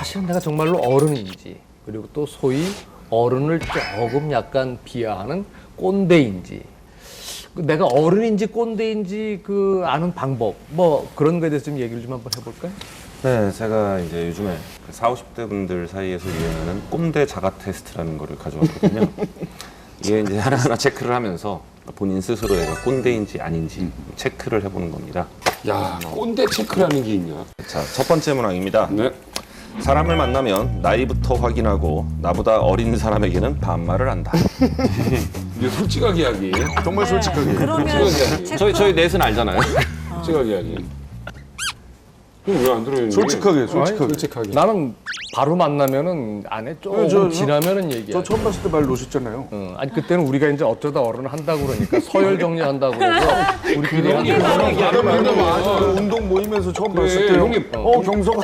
사실은 내가 정말로 어른인지, 그리고 또 소위 어른을 조금 약간 비하하는 꼰대인지, 내가 어른인지 꼰대인지 그 아는 방법, 뭐 그런 거에 대해서 좀 얘기를 좀 한번 해볼까요? 네, 제가 이제 요즘에 40, 50대 분들 사이에서 유행하는 꼰대 자가 테스트라는 거를 가져왔거든요. 이게 이제 하나하나 체크를 하면서 본인 스스로 내가 꼰대인지 아닌지 체크를 해보는 겁니다. 야, 꼰대 체크라는 게 있냐? 자, 첫 번째 문항입니다. 네. 사람을 만나면 나이부터 확인하고 나보다 어린 사람에게는 반말을 한다. 이게 솔직하게 하기. 정말 솔직하게. 그러면 솔직하게 하기. 저희 넷은 알잖아요. 솔직하게 하기. 그럼 왜 안 들어요? 솔직하게, 솔직하게. 솔직하게. 나는 바로 만나면은 안에 조금 지나면은 얘기해. 저 처음 봤을 때 말 놓으셨잖아요. 아니 그때는 우리가 이제 어쩌다 어른을 한다고 그러니까 서열 정리한다고 그래서 우리끼리 운동 모임에서 처음 그래, 봤을 때 형님. 경서가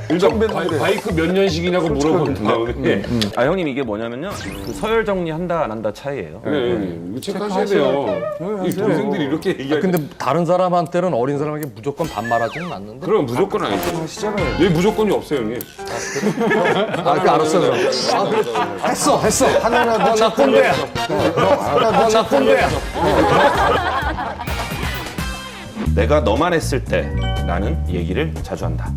일단 그래. 바이크 몇 년식이냐고 물어본 다음에. 아 형님 이게 뭐냐면요. 그 서열 정리한다 안 한다 차이예요. 그래, 형님. 이거 체크하셔야 돼요. 이 동생들이 이렇게 얘기하니까. 근데 다른 사람한테는 어린 사람에게 무조건 반말하지는 않는데. 그럼 무조건 아니죠. 하시잖아요. 왜 무조건이 없어요, 형님? 그 알았어 그럼. 했어. 하나라도 나 꼰대야. 나 꼰대야. 내가 너만 했을 때 나는 얘기를 자주 한다.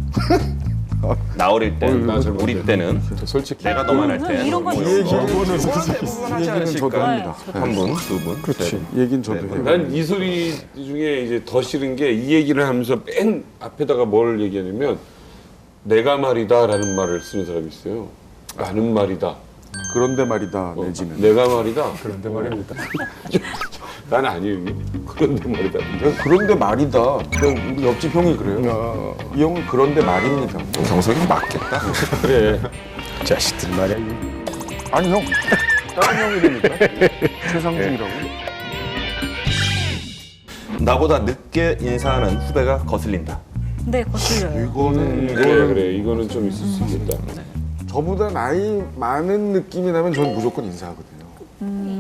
나 어릴 때, 우리 때는 솔직히. 내가 너만 할 때. 이런 건 이 있어. 얘기는 저도 합니다. 한 분, 두 분. 그렇지. 얘기는 저도 해요. 난 이 소리 중에 이제 더 싫은 게 이 얘기를 하면서 맨 앞에다가 뭘 얘기하냐면 내가 말이다라는 말을 쓰는 사람이 있어요. 나는 말이다. 그런데 말이다 내지는. 내가 말이다. 그런데 말입니다. 난 아니에요. 형님. 그런데 말이다. 그런데 말이다. 우리 옆집 형이 그래요. 이 형은 그런데 말입니다. 정석이 맞겠다. 그래. 자식들 말이야. 아니 형. 다른 형이라니까. 최상중이라고. 나보다 늦게 인사하는 후배가 거슬린다. 네, 거슬려요. 이거는 그래. 이거는 좀 있을 수 있겠다. 저보다 나이 많은 느낌이 나면 전 무조건 인사하거든요.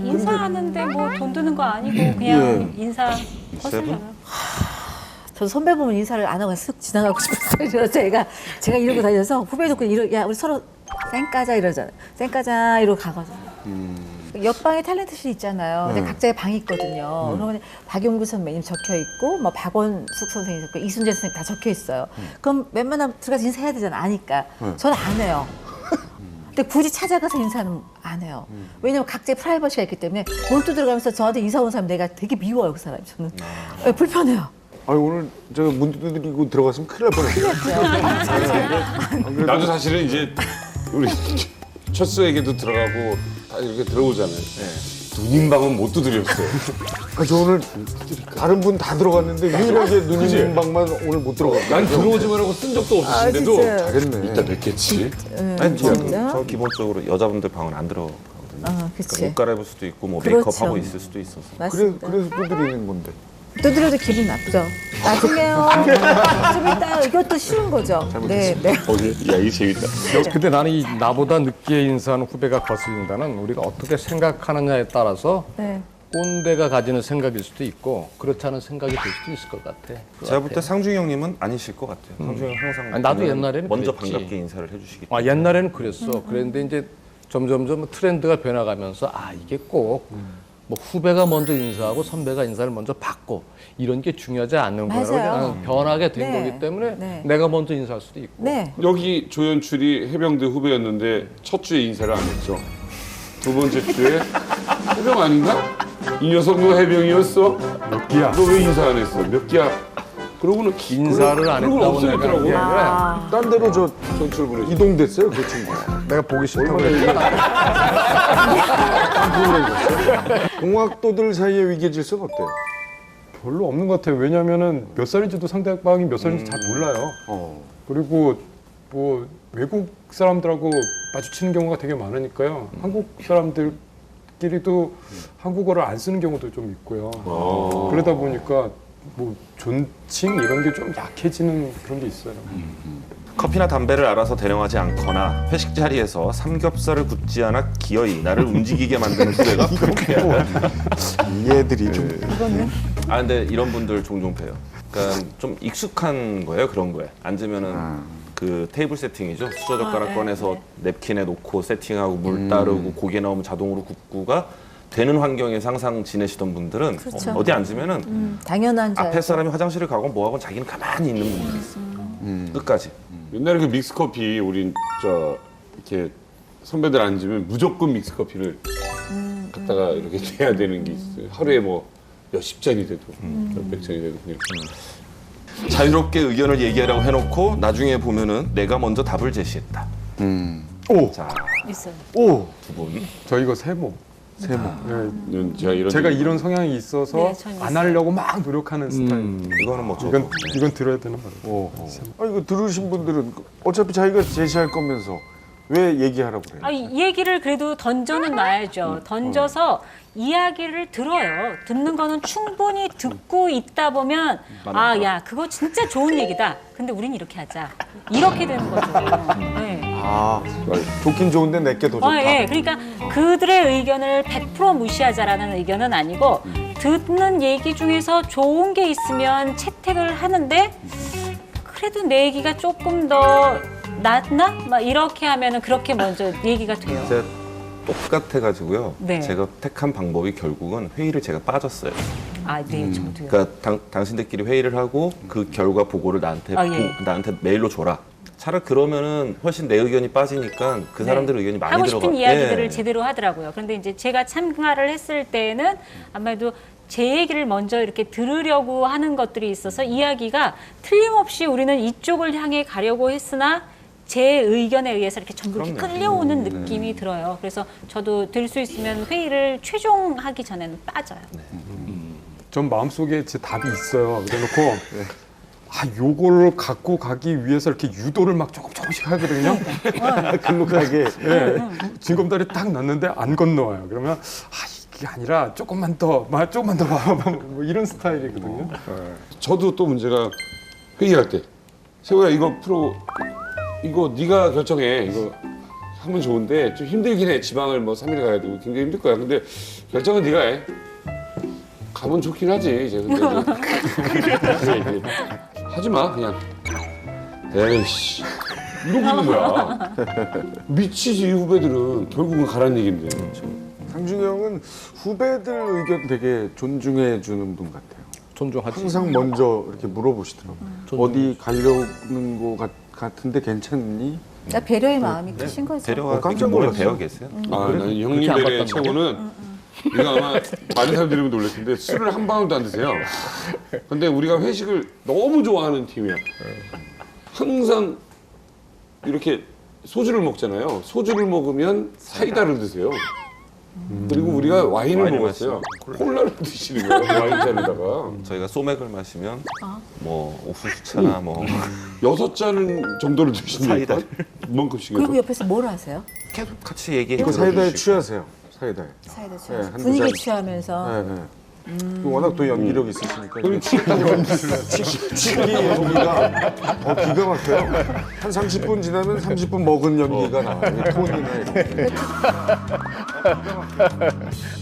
인사하는데 뭐 돈 드는 거 아니고 그냥 인사 거슬려요. 저도 선배 보면 인사를 안 하고 쓱 지나가고 싶은 스타일이라서 제가 이러고 다녀서 후배도 야 우리 서로 쌩까자 이러잖아요. 쌩까자 이러고 가거든요. 옆방에 탤런트실 있잖아요. 근데 각자의 방이 있거든요. 그러면 박용구 선배님 적혀 있고, 뭐 박원숙 선생님 적혀 있고, 이순재 선생님 다 적혀 있어요. 그럼 웬만하면 들어가서 인사해야 되잖아. 아니까. 저는 안 해요. 근데 굳이 찾아가서 인사는 안 해요. 왜냐면 각자의 프라이버시가 있기 때문에 몰두 들어가면서 저한테 인사 온 사람 내가 되게 미워요. 그 사람이 저는. 네, 불편해요. 아니 오늘 제가 문 두드리고 들어갔으면 큰일 날 뻔했어요. 나도 사실은 이제 우리 첫수에게도 들어가고 다 이렇게 들어오잖아요. 누님 방은 못 두드렸어요. 저 오늘 다른 분 다 들어갔는데 유일하게 누님 방만 오늘 못 들어갔어요. 난 들어오지만 하고 쓴 적도 없으신데도 잘했네. 이따 뵙겠지. 아니, 진짜? 저 기본적으로 여자분들 방은 안 들어가거든요. 그치. 옷 갈아입을 수도 있고 뭐 그렇죠. 메이크업 하고 있을 수도 있어서. 맞습니다. 그래서 두드리는 건데. 두드려도 기분 나쁘죠. 나중에요. 좀 이따 이것도 쉬운 거죠. 네. 야, 이 재밌다. 근데 나는 이 나보다 늦게 인사하는 후배가 거슬린다는 우리가 어떻게 생각하느냐에 따라서 네. 꼰대가 가지는 생각일 수도 있고 그렇지 않은 생각이 될 수도 있을 것 같아. 제가 볼 때 상중이 형님은 아니실 것 같아요. 상중이 형 항상 아니, 나도 보면 옛날에는 먼저 그랬지. 반갑게 인사를 해주시기 아, 때문에. 옛날에는 그랬어. 그랬는데 이제 점점점 트렌드가 변해가면서 이게 꼭 뭐 후배가 먼저 인사하고 선배가 인사를 먼저 받고 이런 게 중요하지 않는 거라고 맞아요. 그냥 변하게 된 네. 거기 때문에 네. 내가 먼저 인사할 수도 있고. 네. 여기 조연출이 해병대 후배였는데 첫 주에 인사를 안 했죠. 두 번째 주에 해병 아닌가? 이 녀석 너 해병이었어? 몇 기야? 너 왜 인사 안 했어? 몇 기야? 그러고는 인사를 안 그러고는 했다고 내가 없어졌더라고. 하는 게 아니라 딴 데로 저 전출 보내지. 이동됐어요 그 친구. 내가 보기 싫다고 동학도들 사이의 위계 질서가 어때요? 별로 없는 것 같아요. 왜냐하면은 몇 살인지도 상대방이 몇 살인지 잘 몰라요. 그리고 뭐 외국 사람들하고 마주치는 경우가 되게 많으니까요. 한국 사람들끼리도 한국어를 안 쓰는 경우도 좀 있고요. 그러다 보니까 뭐 존칭 이런 게 좀 약해지는 그런 게 있어요. 커피나 담배를 알아서 대령하지 않거나 회식 자리에서 삼겹살을 굽지 않아 기어이 나를 움직이게 만드는 후배가 그렇게. 이 애들이 좀 근데 이런 분들 종종 봬요. 그러니까 좀 익숙한 거예요, 그런 거에. 앉으면은 그 테이블 세팅이죠. 수저젓가락 네, 꺼내서 냅킨에 놓고 세팅하고 물 따르고 고기에 넣으면 자동으로 굽고가 되는 환경에서 항상 지내시던 분들은 그렇죠. 어디 앉으면은 당연한 줄 앞에 알고. 사람이 화장실을 가고 뭐하고 자기는 가만히 있는 분들이 있어요. 끝까지. 옛날에 그 믹스커피 우린 이렇게 선배들 앉으면 무조건 믹스커피를 갖다가 이렇게 해야 되는 게 있어요. 하루에 뭐 몇십 잔이 돼도 몇백 잔이 돼도 그냥 자유롭게 의견을 얘기하라고 해놓고 나중에 보면은 내가 먼저 답을 제시했다. 오, 자, 있어요. 오, 두 분. 저 이거 세모. 세모. 제가 이런 성향이 있어서 네, 전 안 하려고 막 노력하는 스타일. 이거는 뭐 저도. 이건 들어야 되는 말이에요. 아, 이거 들으신 분들은 어차피 자기가 제시할 거면서 왜 얘기하라고 그래요? 아, 이 얘기를 그래도 던져는 놔야죠. 던져서 이야기를 들어요. 듣는 거는 충분히 듣고 있다 보면 아, 야, 그거 진짜 좋은 얘기다. 근데 우린 이렇게 하자. 이렇게 되는 거죠. 네. 아, 좋긴 좋은데 내게 더 좋다. 예. 그러니까 그들의 의견을 100% 무시하자라는 의견은 아니고 듣는 얘기 중에서 좋은 게 있으면 채택을 하는데 그래도 내 얘기가 조금 더 낫나? 막 이렇게 하면은 그렇게 먼저 얘기가 돼요. 제가 똑같아가지고요. 네. 제가 택한 방법이 결국은 회의를 제가 빠졌어요. 아, 네, 저도요. 그러니까 당신들끼리 회의를 하고 그 결과 보고를 나한테 아, 예. 나한테 메일로 줘라. 차라리 그러면은 훨씬 내 의견이 빠지니까 그 사람들 네. 의견이 많이 하고 들어가. 싶은 이야기들을 예. 제대로 하더라고요. 그런데 이제 제가 참가를 했을 때는 아무래도 제 얘기를 먼저 이렇게 들으려고 하는 것들이 있어서 이야기가 틀림없이 우리는 이쪽을 향해 가려고 했으나 제 의견에 의해서 이렇게 전부 이렇게 그럼요. 끌려오는 느낌이 들어요. 그래서 저도 들 수 있으면 회의를 최종하기 전에는 빠져요. 전 마음속에 제 답이 있어요. 그래놓고 아 요거를 갖고 가기 위해서 이렇게 유도를 막 조금씩 하거든요. 글록하게. 예, 징검다리 딱 났는데 안 건너와요. 그러면 아 이게 아니라 조금만 더 봐봐 뭐 이런 스타일이거든요. 저도 또 문제가 회의할 때 세호야 이거 프로 이거 네가 결정해 이거 하면 좋은데 좀 힘들긴 해 지방을 뭐 3일 가야 되고 굉장히 힘들 거야 근데 결정은 네가 해 가면 좋긴 하지 이제 근데 이제 하지 마 그냥 에이씨 이러고 있는 거야 미치지 후배들은 결국은 가란 얘긴데 상준이 형은 후배들 의견 되게 존중해 주는 분 같아요. 존중하지. 항상 먼저 이렇게 물어보시더라고요. 어디 가려는 거 같은데 괜찮니? 그러니까 배려의 마음이 크신 거죠. 배려가 깜짝 오래 놀랐어요. 배워 계세요. 아, 나는 그렇게 형님 안 배려의 봤던 최고는 우리가 아마 많은 사람들이 놀랄 텐데 술을 한 방울도 안 드세요. 근데 우리가 회식을 너무 좋아하는 팀이야. 항상 이렇게 소주를 먹잖아요. 소주를 먹으면 사이다를 드세요. 그리고 우리가 와인을 먹었어요. 콜라를 드시는 거예요. 와인잔에다가. 저희가 소맥을 마시면 뭐 옥수수차나 뭐 6잔 정도를 드십니까? 사이다를. 이만큼씩 그리고 해서. 옆에서 뭘 하세요? 계속 같이 얘기해. 이거 사이다에 취하세요. 사이다에. 사이다 네, 취해서 한두 분위기 잔. 취하면서 네, 네. 워낙 또 연기력 있으시니까 형님 취했다고 치기 연기가 더 기가 막혀요. 한 30분 지나면 30분 먹은 연기가 나와요. 톤이나 이렇게.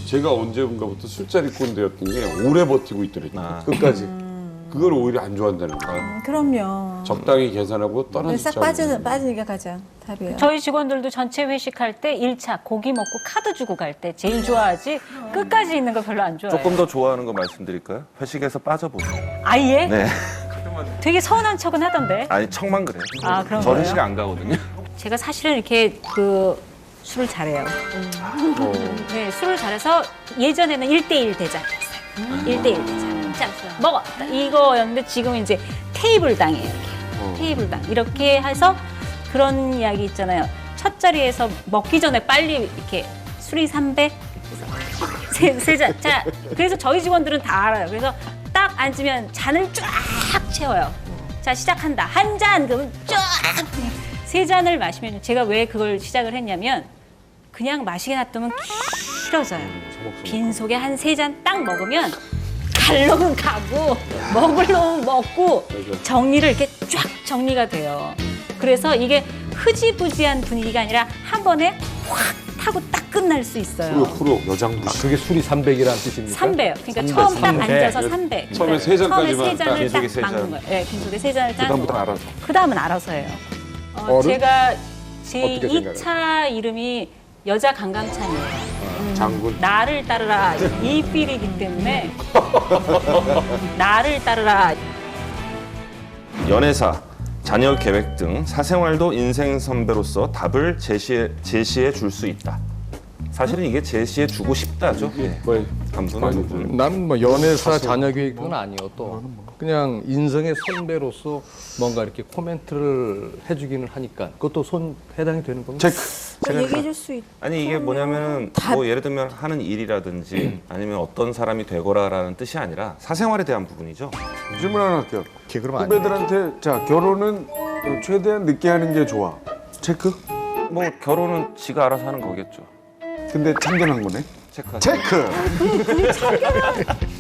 제가 언제부터 술자리 꼰대였던 게 오래 버티고 있더랬죠. 아. 끝까지. 그걸 오히려 안 좋아한다는 거야. 그럼요. 적당히 계산하고 떠나지 싹 빠지는 게 가장 답이에요. 저희 직원들도 전체 회식할 때 1차 고기 먹고 카드 주고 갈 때 제일 좋아하지 끝까지 있는 거 별로 안 좋아해요. 조금 더 좋아하는 거 말씀드릴까요? 회식에서 빠져보세요. 아예? 네. 되게 서운한 척은 하던데. 아니 척만 그래요. 아, 그런 저 거예요? 회식 안 가거든요. 제가 사실은 이렇게 술을 잘해요. 네, 술을 잘해서 예전에는 1대1 대장이었어요. 1대1 대장. 자, 먹어. 이거였는데 지금 이제 테이블당이에요. 이렇게. 테이블당. 이렇게 해서 그런 이야기 있잖아요. 첫 자리에서 먹기 전에 빨리 이렇게 술이 300. 세 잔. 자, 그래서 저희 직원들은 다 알아요. 그래서 딱 앉으면 잔을 쫙 채워요. 자, 시작한다. 한 잔. 그러면 쫙. 세 잔을 마시면 제가 왜 그걸 시작을 했냐면 그냥 마시게 놔두면 길어져요. 빈속에 한 세 잔 딱 먹으면 갈 놈은 가고 먹을 놈은 먹고 정리를 이렇게 쫙 정리가 돼요. 그래서 이게 흐지부지한 분위기가 아니라 한 번에 확 타고 딱 끝날 수 있어요. 프로 여장부 씨. 그게 술이 300이라는 뜻입니까? 3배요. 그러니까 처음 딱 300. 앉아서 300. 처음에 세 잔까지만 처음에 세 잔을 빈속에 딱 세 막는 잔. 거예요. 네, 빈속에 세 잔을 딱. 그다음부터 알아서. 그 다음은 알아서 해요. 어른? 제가 제 어떻게 생각해요? 2차 이름이 여자 강강찬이에요. 장군. 나를 따르라 이 필이기 때문에 나를 따르라. 연애사, 자녀 계획 등 사생활도 인생 선배로서 답을 제시해 줄 수 있다. 사실은 이게 제시해 주고 싶다죠. 예. 감독은 나는 뭐 연애사 자녀 계획은 아니어도 그냥 인생의 선배로서 뭔가 이렇게 코멘트를 해주기는 하니까 그것도 해당이 되는 겁니다. 체크. 얘기해 줄 수 있. 아니 이게 뭐냐면은 뭐 예를 들면 하는 일이라든지 아니면 어떤 사람이 되거라라는 뜻이 아니라 사생활에 대한 부분이죠. 질문 하나 할게요. 그러면 안 돼요. 후배들한테 자 결혼은 최대한 늦게 하는 게 좋아. 체크? 뭐 결혼은 지가 알아서 하는 거겠죠. 근데 참견한 거네. 체크하세요. 체크. 그게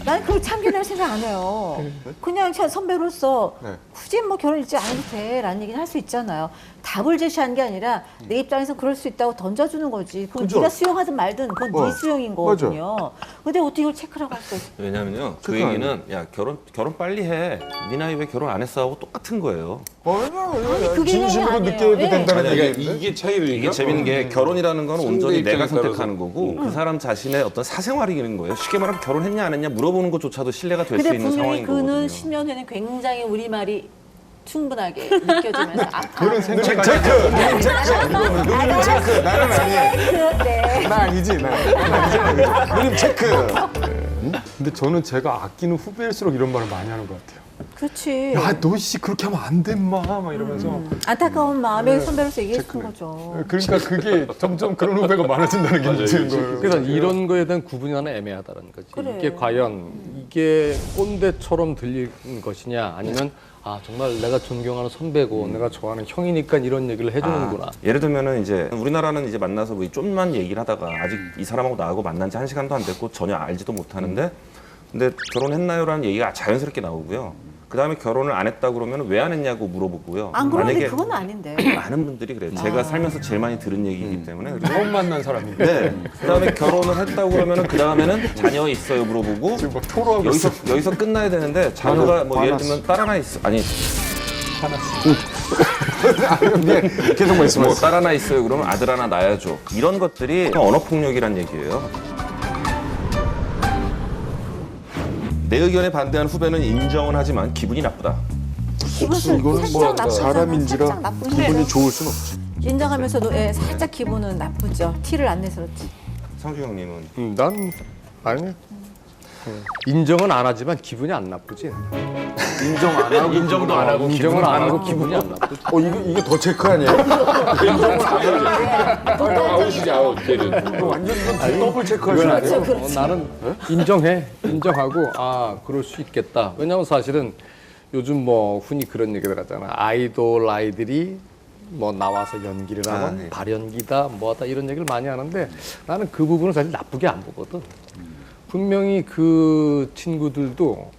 난 그걸 참견할 생각 안 해요. 그냥 선배로서 네. 굳이 뭐 결혼 일찍 안 해도 돼라는 얘기는 할 수 있잖아요. 답을 제시한 게 아니라 내 입장에서 그럴 수 있다고 던져주는 거지. 그건 그죠? 네가 수용하든 말든 그건 네 수용인 맞아. 거거든요. 근데 어떻게 이걸 체크라고 할 수가 있어? 왜냐면요. 그 체크 얘기는 야 결혼 빨리 해. 네 나이 왜 결혼 안 했어 하고 똑같은 거예요. 그게 진심으로 아니에요. 늦게 해도 예. 된다는 그러니까 얘기인데. 이게 차이를 이게 재밌는 게 결혼이라는 건 온전히 상대 내가 입장에 선택하는 거고 그 사람 자신의 어떤 사생활이기는 거예요. 쉽게 말하면 결혼했냐 안 했냐 물어보는 것조차도 신뢰가 될 수 근데 있는 분명히 상황인 그는 거거든요. 10년 후에는 굉장히 우리말이 충분하게 느껴지면서 아파. 그런 생각을 체크. 누님 체크. 나는 아니에요. 네. 나 아니지. 나. 누님 체크. 근데 저는 제가 아끼는 후배일수록 이런 말을 많이 하는 것 같아요. 그렇지. 야, 너 씨 그렇게 하면 안 돼, 마. 막 이러면서. 안타까운 마음에 선배로서 얘기해 주는 거죠. 그러니까 그게 점점 그런 후배가 많아진다는 게 문제인 거예요. 그래서 이런 거에 대한 구분이 하나 애매하다는 거지. 그래. 이게 과연 이게 꼰대처럼 들리는 것이냐 아니면 아 정말 내가 존경하는 선배고 내가 좋아하는 형이니까 이런 얘기를 해주는구나. 예를 들면은 이제 우리나라는 이제 만나서 뭐 좀만 얘기를 하다가 아직 이 사람하고 나하고 만난 지 1시간도 안 됐고 전혀 알지도 못하는데 근데 결혼했나요라는 얘기가 자연스럽게 나오고요. 그 다음에 결혼을 안 했다 그러면 왜 안 했냐고 물어보고요. 안 그러는데 그건 아닌데. 많은 분들이 그래요. 제가 살면서 제일 많이 들은 얘기이기 때문에. 그리고 처음 만난 사람인데. 네. 그다음에 결혼을 했다고 그러면 그 다음에는 자녀 있어요 물어보고 지금 막 토로하고 있어. 여기서 끝나야 되는데 자녀가 뭐 예를 들면 딸 하나 있어 아니 네, 계속 뭐 말씀하세요. 딸 하나 있어요 그러면 아들 하나 낳아야죠. 이런 것들이 언어 폭력이란 얘기예요. 내 의견에 반대한 후배는 인정은 하지만 기분이 나쁘다. 이거는 뭐 살짝 나쁘잖아. 사람인지라 살짝 나쁜데. 기분이 좋을 순 없지. 인정하면서도 살짝 기분은 나쁘죠. 티를 안 내서 그렇지. 상주 형님은 난 아니야. 인정은 안 하지만 기분이 안 나쁘지. 인정 안 하고 인정도 안 하고 인정을 안 하고 기분이 안 나쁘지. 이게 더 체크 아니에요? 아웃이지 아웃 걔는. 완전 더블 체크하시네. 그렇죠. 나는 인정하고 아 그럴 수 있겠다. 왜냐하면 사실은 요즘 뭐 흔히 그런 얘기들 하잖아. 아이돌 아이들이 뭐 나와서 연기를 하면 네. 발연기다 뭐하다 이런 얘기를 많이 하는데 나는 그 부분을 사실 나쁘게 안 보거든. 분명히 그 친구들도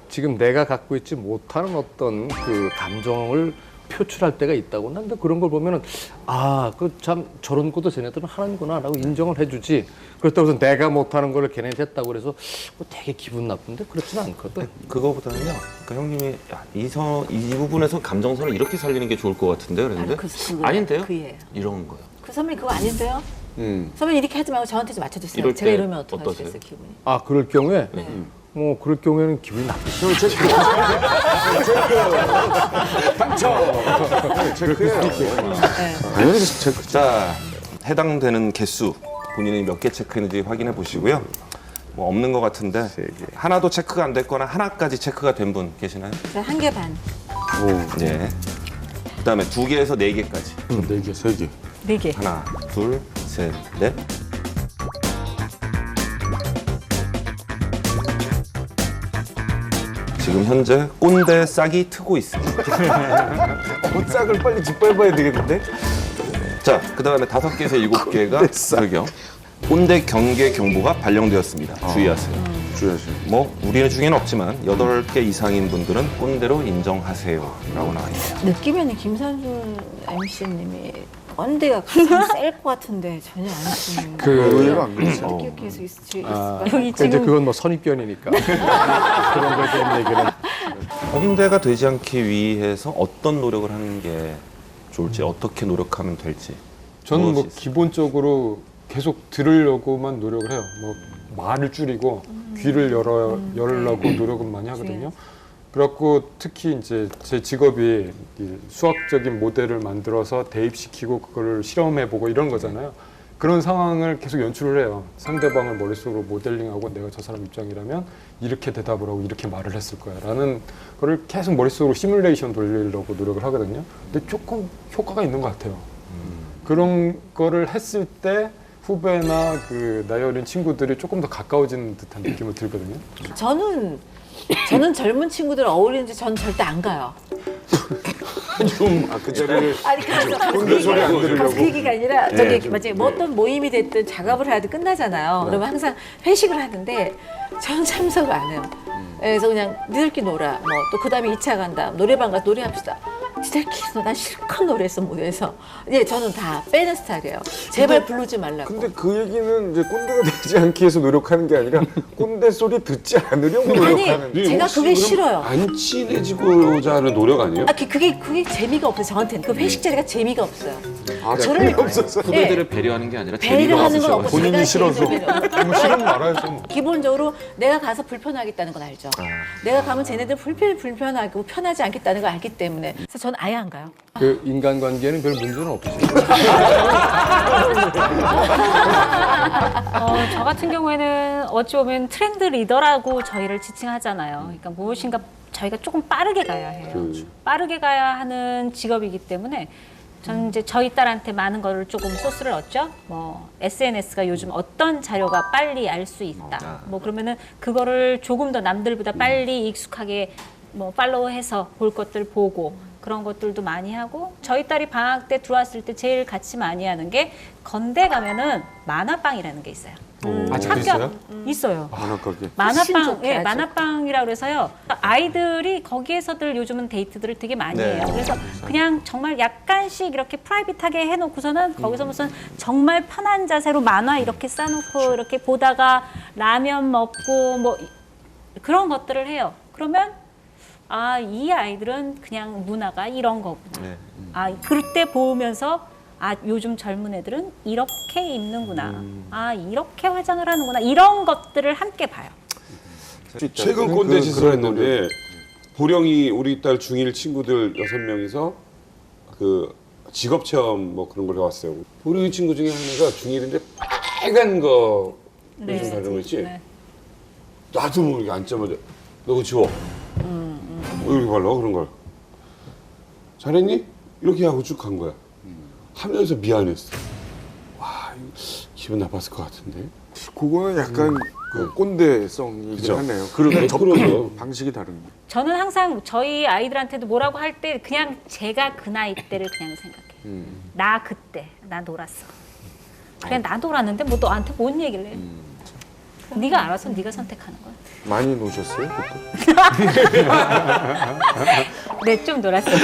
지금 내가 갖고 있지 못하는 어떤 그 감정을 표출할 때가 있다고. 난데 그런 걸 보면은 아, 그 참 저런 것도 쟤네들은 하는구나라고 인정을 해주지. 그렇다고 해서 내가 못하는 걸 걔네한테 했다고 그래서 되게 기분 나쁜데 그렇지는 않거든. 그거보다는요. 그러니까 형님이 야, 이 부분에서 감정선을 이렇게 살리는 게 좋을 것 같은데 그랬는데 아닌데요? 그예요. 이런 거요. 그 선배님 그거 아닌데요? 선배님 이렇게 하지 말고 저한테 좀 맞춰주세요. 이럴 제가 때 이러면 어떡하겠어요, 어떠세요? 기분이. 아 그럴 경우에 뭐 그럴 경우에는 기분이 나쁘죠. 체크예요. 당연히 체크. 자, 해당되는 개수 본인이 몇 개 체크했는지 확인해 보시고요. 뭐 없는 것 같은데 하나도 체크가 안 됐거나 하나까지 체크가 된 분 계시나요? 저 1개 반. 네. 그다음에 2개에서 4개까지. 4개, 3개. 4개. 하나, 둘, 셋, 넷. 지금 현재 꼰대 싹이 트고 있습니다. 싹을 빨리 짓밟아야 되겠는데? 자, 그 다음에 5개에서 7개가 저기요. 꼰대 경계 경보가 발령되었습니다. 주의하세요. 주의하세요. 뭐 우리 중에는 없지만 8개 이상인 분들은 꼰대로 인정하세요 라고 나와 있네요. 느낌에는 김산준 MC님이 꼰대가 가장 셀것 같은데 전혀 안 쓰는. 의외로 안 그러세요. 이렇게 해서 있을 아, 여기 이제 지금 그건 뭐 선입견이니까 그런 거에 대한 얘기는 꼰대가 되지 않기 위해서 어떤 노력을 하는 게 좋을지, 어떻게 노력하면 될지. 저는 뭐 무엇이 있어요? 기본적으로 계속 들으려고만 노력을 해요. 뭐 말을 줄이고 귀를 열으려고 노력은 많이 하거든요. 그래갖고 특히 이제 제 직업이 이 수학적인 모델을 만들어서 대입시키고 그거를 실험해보고 이런 거잖아요. 그런 상황을 계속 연출을 해요. 상대방을 머릿속으로 모델링하고 내가 저 사람 입장이라면 이렇게 대답을 하고 이렇게 말을 했을 거야 라는 거를 계속 머릿속으로 시뮬레이션 돌리려고 노력을 하거든요. 근데 조금 효과가 있는 것 같아요. 그런 거를 했을 때 후배나 그 나이 어린 친구들이 조금 더 가까워지는 듯한 느낌을 들거든요. 저는 젊은 친구들 어울리는데 저는 절대 안 가요. 그 자리를 아니 그래서 꼰대 소리 안 들으려고. 그 얘기가 아니라 저기 맞지 뭐 어떤 모임이 됐든 작업을 하든 끝나잖아요. 그러면 항상 회식을 하는데 저는 참석을 안 해요. 그래서 그냥 니들끼리 놀아. 뭐 또 그다음에 2차 간다. 노래방 가서 노래합시다. 니들끼리 난 실컷 노래했어 무대에서. 예, 저는 다 빼는 스타일이에요. 제발 부르지 말라고. 근데 그 얘기는 이제 꼰대가 되지 않기 위해서 노력하는 게 아니라 꼰대 소리 듣지 않으려고 노력하는. 아니 제가 혹시 그게 그럼 싫어요. 안 친해지고자 하는 노력 아니에요? 아, 그게 재미가 없어요. 저한테는 그 회식 자리가 재미가 없어요. 아, 저를- 재미가 없었어. 후배들을 배려하는 게 아니라 재미가 배려하는 건 없으셔. 없고 본인이 제가 싫어서. 개인적으로 뭐 싫으면 말아야죠. 뭐. 기본적으로 내가 가서 불편하겠다는 건 알죠. 내가 가면 쟤네들 불편하고 편하지 않겠다는 걸 알기 때문에 그래서 저는 아예 안 가요. 그 인간관계는 별 문제는 없으시죠? 저 같은 경우에는 어찌 보면 트렌드 리더라고 저희를 지칭하잖아요. 그러니까 무엇인가 저희가 조금 빠르게 가야 해요. 빠르게 가야 하는 직업이기 때문에 저는 이제 저희 딸한테 많은 거를 조금 소스를 얻죠. 뭐 SNS가 요즘 어떤 자료가 빨리 알 수 있다. 뭐 그러면은 그거를 조금 더 남들보다 빨리 익숙하게 뭐 팔로우해서 볼 것들 보고 그런 것들도 많이 하고 저희 딸이 방학 때 들어왔을 때 제일 같이 많이 하는 게 건대 가면은 만화방이라는 게 있어요. 아직도 있어요? 있어요. 만화가게. 만화방, 신기하죠. 예, 만화방이라고 그래서요. 아이들이 거기에서들 요즘은 데이트들을 되게 많이 해요. 그래서 그냥 정말 약간씩 이렇게 프라이빗하게 해놓고서는 거기서 무슨 정말 편한 자세로 만화 이렇게 싸놓고 이렇게 보다가 라면 먹고 뭐 그런 것들을 해요. 그러면 아, 이 아이들은 그냥 문화가 이런 거구나. 아, 그때 보면서 아, 요즘 젊은 애들은 이렇게 입는구나. 아, 이렇게 화장을 하는구나. 이런 것들을 함께 봐요. 최근 꼰대 짓을 했는데 보령이 우리 딸 중1 친구들 6명이서 그 직업 체험 뭐 그런 걸 해왔어요. 보령이 친구 중에 하나가 중1인데 빨간 거 요즘 바르는 거 있지? 네. 나도 모르게 앉자마자 너 그거 지워. 이렇게 발라 그런 걸. 잘했니? 이렇게 하고 쭉 간 거야. 하면서 미안했어. 와, 이거 기분 나빴을 것 같은데. 그거는 약간 그 꼰대성이긴 그죠. 하네요. 그러면 접근 방식이 다른 거. 저는 항상 저희 아이들한테도 뭐라고 할 때 그냥 제가 그 나이 때를 그냥 생각해요. 나 그때 나 놀았어. 그래 나 놀았는데 뭐 너한테 뭔 얘기를 해? 네가 알아서 네가 선택하는 거야. 많이 노셨어요 그때? 네, 좀 놀았어요.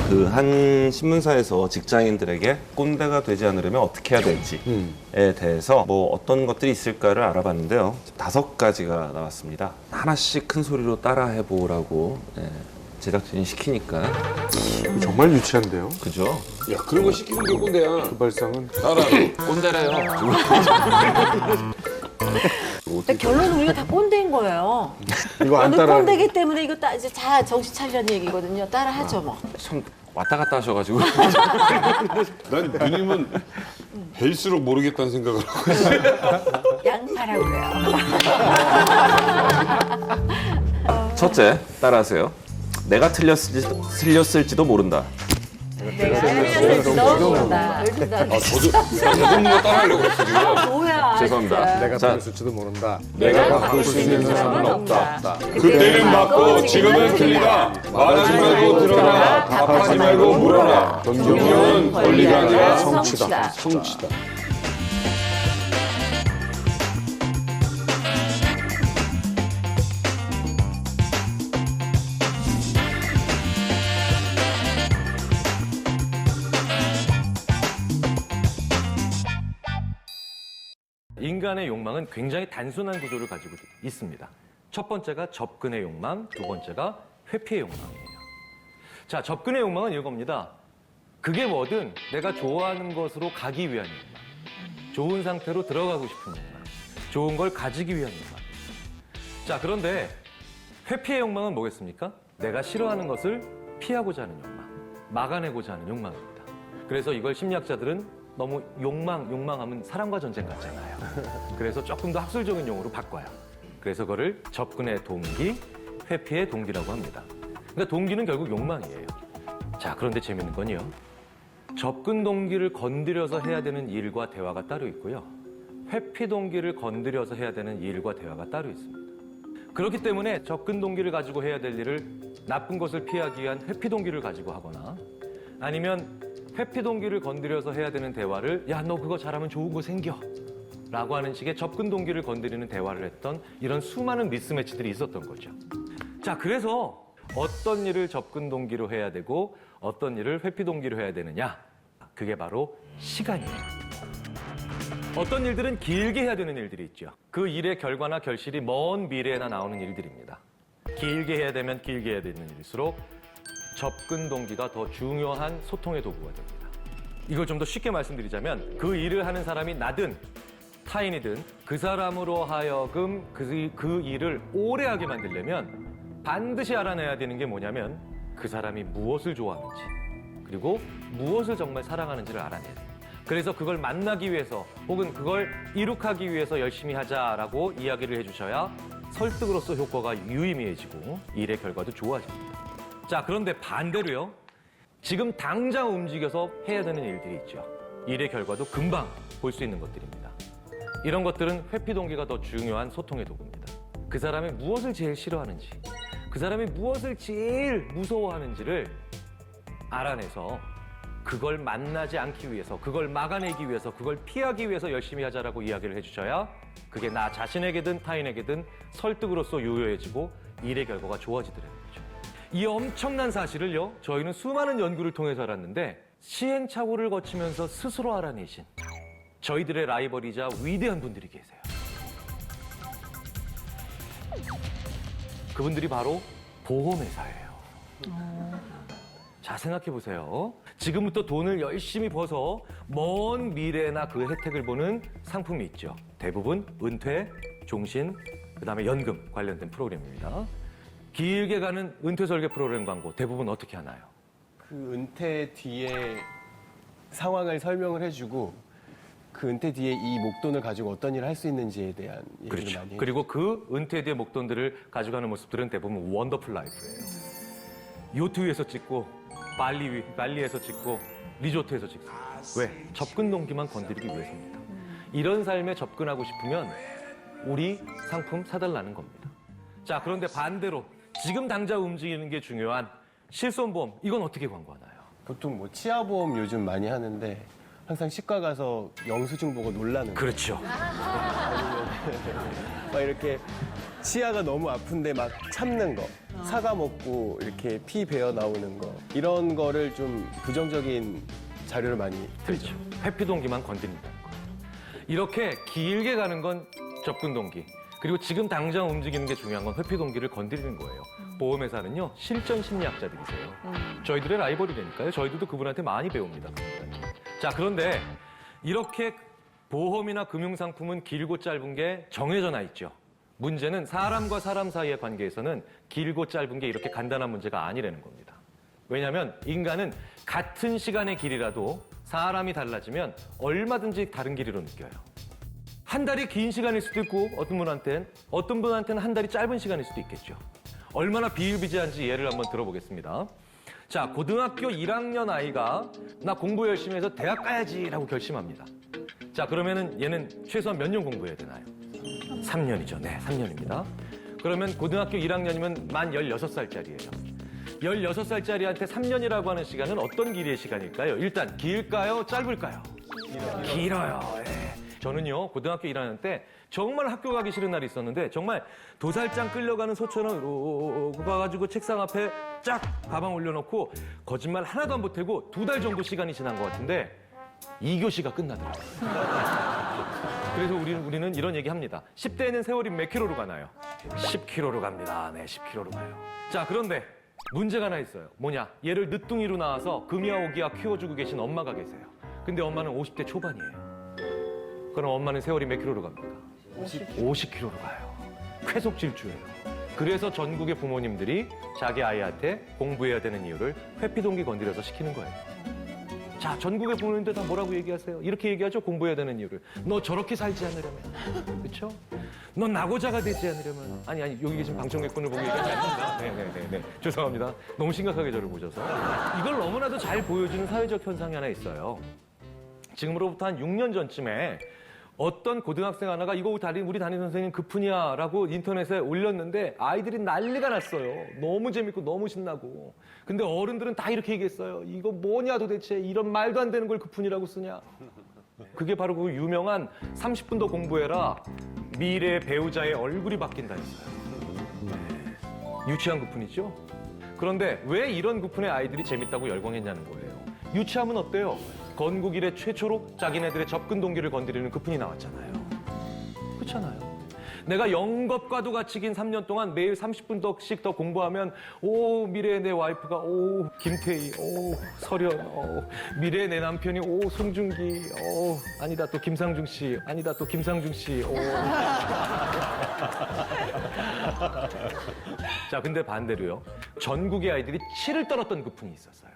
그 한 신문사에서 직장인들에게 꼰대가 되지 않으려면 어떻게 해야 될지에 대해서 뭐 어떤 것들이 있을까를 알아봤는데요. 5가지가 나왔습니다. 하나씩 큰 소리로 따라해 보라고 제작진이 시키니까 정말 유치한데요. 그죠? 야, 그런 거 시키는 게 꼰대야. 그 발상은 따라. 꼰대래요. 근데 결론은 우리가 다 꼰대인 거예요. 이거 안 오늘 따라. 꼰대기 때문에 이거 이제 다 정신 차리라는 얘기거든요. 따라하죠 뭐. 참 왔다 갔다 하셔가지고 난 누님은 뵐수록 모르겠다는 생각을 하고 있어. 양파라고 그래요. 첫째, 따라하세요. 내가 틀렸을지도 모른다. 내가 틀렸을지도 모른다. 저도 뭐 따라하려고 했어, 지금. 뭐야. 죄송합니다. 내가 자, 들었을지도 모른다. 내가 바꿀 수 있는 사람은 없다. 그때는 맞고 지금은 틀리다. 말하지 말고 들어라. 답하지 말고 물어라. 존경은 권리가 아니라 성취다. 성취다. 인간의 욕망은 굉장히 단순한 구조를 가지고 있습니다. 첫 번째가 접근의 욕망, 두 번째가 회피의 욕망이에요. 자, 접근의 욕망은 이겁니다. 그게 뭐든 내가 좋아하는 것으로 가기 위한 욕망. 좋은 상태로 들어가고 싶은 욕망. 좋은 걸 가지기 위한 욕망. 자, 그런데 회피의 욕망은 뭐겠습니까? 내가 싫어하는 것을 피하고자 하는 욕망. 막아내고자 하는 욕망입니다. 그래서 이걸 심리학자들은 너무 욕망하면 사랑과 전쟁 같잖아요. 그래서 조금 더 학술적인 용어로 바꿔요. 그래서 그거를 접근의 동기, 회피의 동기라고 합니다. 그러니까 동기는 결국 욕망이에요. 자, 그런데 재밌는 건요. 접근 동기를 건드려서 해야 되는 일과 대화가 따로 있고요. 회피 동기를 건드려서 해야 되는 일과 대화가 따로 있습니다. 그렇기 때문에 접근 동기를 가지고 해야 될 일을 나쁜 것을 피하기 위한 회피 동기를 가지고 하거나 아니면 회피 동기를 건드려서 해야 되는 대화를 야, 너 그거 잘하면 좋은 거 생겨 라고 하는 식의 접근 동기를 건드리는 대화를 했던 이런 수많은 미스매치들이 있었던 거죠. 자, 그래서 어떤 일을 접근 동기로 해야 되고 어떤 일을 회피 동기로 해야 되느냐, 그게 바로 시간이에요. 어떤 일들은 길게 해야 되는 일들이 있죠. 그 일의 결과나 결실이 먼 미래에나 나오는 일들입니다. 길게 해야 되면 길게 해야 되는 일일수록 접근 동기가 더 중요한 소통의 도구가 됩니다. 이걸 좀 더 쉽게 말씀드리자면 그 일을 하는 사람이 나든 타인이든 그 사람으로 하여금 그 일을 오래 하게 만들려면 반드시 알아내야 되는 게 뭐냐면 그 사람이 무엇을 좋아하는지 그리고 무엇을 정말 사랑하는지를 알아내야 돼요. 그래서 그걸 만나기 위해서 혹은 그걸 이룩하기 위해서 열심히 하자라고 이야기를 해주셔야 설득으로서 효과가 유의미해지고 일의 결과도 좋아집니다. 자, 그런데 반대로요. 지금 당장 움직여서 해야 되는 일들이 있죠. 일의 결과도 금방 볼 수 있는 것들입니다. 이런 것들은 회피 동기가 더 중요한 소통의 도구입니다. 그 사람이 무엇을 제일 싫어하는지, 그 사람이 무엇을 제일 무서워하는지를 알아내서 그걸 만나지 않기 위해서, 그걸 막아내기 위해서, 그걸 피하기 위해서 열심히 하자라고 이야기를 해주셔야 그게 나 자신에게든 타인에게든 설득으로서 유효해지고 일의 결과가 좋아지더라는 거죠. 이 엄청난 사실을요, 저희는 수많은 연구를 통해서 알았는데 시행착오를 거치면서 스스로 알아내신 저희들의 라이벌이자 위대한 분들이 계세요. 그분들이 바로 보험회사예요. 자, 생각해보세요. 지금부터 돈을 열심히 벌어서 먼 미래나 그 혜택을 보는 상품이 있죠. 대부분 은퇴, 종신, 그 다음에 연금 관련된 프로그램입니다. 길게 가는 은퇴 설계 프로그램 광고 대부분 어떻게 하나요? 그 은퇴 뒤에 상황을 설명을 해주고 그 은퇴 뒤에 이 목돈을 가지고 어떤 일을 할 수 있는지에 대한 얘기를 그렇죠. 많이 해요. 그리고 그 은퇴 뒤의 목돈들을 가져가는 모습들은 대부분 원더풀 라이프예요. 요트 위에서 찍고 발리에서 찍고 리조트에서 찍습니다. 왜? 접근 동기만 건드리기 위해서입니다. 이런 삶에 접근하고 싶으면 우리 상품 사달라는 겁니다. 자, 그런데 반대로 지금 당장 움직이는 게 중요한 실손보험, 이건 어떻게 광고하나요? 보통 뭐 치아보험 요즘 많이 하는데 항상 치과 가서 영수증 보고 놀라는 거. 그렇죠. 막 이렇게 치아가 너무 아픈데 막 참는 거, 사과 먹고 이렇게 피 배어 나오는 거, 이런 거를 좀 부정적인 자료를 많이 그렇죠. 회피 동기만 건드린다는 거예요. 이렇게 길게 가는 건 접근 동기, 그리고 지금 당장 움직이는 게 중요한 건 회피 동기를 건드리는 거예요. 보험회사는요, 실전 심리학자들이세요. 저희들의 라이벌이라니까요. 저희들도 그분한테 많이 배웁니다. 자, 그런데 이렇게 보험이나 금융상품은 길고 짧은 게 정해져 나 있죠. 문제는 사람과 사람 사이의 관계에서는 길고 짧은 게 이렇게 간단한 문제가 아니라는 겁니다. 왜냐하면 인간은 같은 시간의 길이라도 사람이 달라지면 얼마든지 다른 길이로 느껴요. 한 달이 긴 시간일 수도 있고 어떤 분한테는 한 달이 짧은 시간일 수도 있겠죠. 얼마나 비일비재한지 예를 한번 들어보겠습니다. 자, 고등학교 1학년 아이가 나 공부 열심히 해서 대학 가야지라고 결심합니다. 자, 그러면은 얘는 최소한 몇 년 공부해야 되나요? 3년이죠. 네, 3년입니다. 그러면 고등학교 1학년이면 만 16살짜리예요. 16살짜리한테 3년이라고 하는 시간은 어떤 길이의 시간일까요? 일단 길까요? 짧을까요? 길어요. 네. 저는요, 고등학교 1학년 때 정말 학교 가기 싫은 날이 있었는데 정말 도살장 끌려가는 소처럼 이러고 가가지고 책상 앞에 쫙 가방 올려놓고 거짓말 하나도 안 보태고 2달 정도 시간이 지난 것 같은데 2교시가 끝나더라고요. 그래서 우리는 이런 얘기 합니다. 10대에는 세월이 몇 킬로로 가나요? 10킬로로 갑니다. 네, 10킬로로 가요. 자, 그런데 문제가 하나 있어요. 뭐냐? 얘를 늦둥이로 낳아서 금이야 오기야 키워주고 계신 엄마가 계세요. 근데 엄마는 50대 초반이에요. 그럼 엄마는 세월이 몇 킬로로 갑니까? 50킬로로 가요. 쾌속 질주예요. 그래서 전국의 부모님들이 자기 아이한테 공부해야 되는 이유를 회피동기 건드려서 시키는 거예요. 자, 전국의 부모님들 다 뭐라고 얘기하세요? 이렇게 얘기하죠. 공부해야 되는 이유를. 너 저렇게 살지 않으려면. 그렇죠? 넌 낙오자가 되지 않으려면. 아니, 여기 계신 방청객분을 보고 얘기하지 않습니다. 네. 죄송합니다. 너무 심각하게 저를 보셔서. 이걸 너무나도 잘 보여주는 사회적 현상이 하나 있어요. 지금으로부터 한 6년 전쯤에 어떤 고등학생 하나가 이거 우리 담임 선생님 그뿐이야 라고 인터넷에 올렸는데 아이들이 난리가 났어요. 너무 재밌고 너무 신나고. 근데 어른들은 다 이렇게 얘기했어요. 이거 뭐냐 도대체, 이런 말도 안 되는 걸 그뿐이라고 쓰냐. 그게 바로 그 유명한 30분 더 공부해라, 미래 배우자의 얼굴이 바뀐다 했어요. 유치한 그뿐이죠. 그런데 왜 이런 그뿐의 아이들이 재밌다고 열광했냐는 거예요. 유치하면 어때요? 건국 이래 최초로 자기네들의 접근 동기를 건드리는 그뿐이 나왔잖아요. 그렇잖아요. 내가 영겁과도 같이 긴 3년 동안 매일 30분씩 더 공부하면 오, 미래의 내 와이프가 오, 김태희, 오, 설현, 오, 미래의 내 남편이 오, 송중기, 오, 아니다 또 김상중 씨, 아니다 또 김상중 씨, 오. 자, 근데 반대로요. 전국의 아이들이 치를 떨었던 그뿐이 있었어요.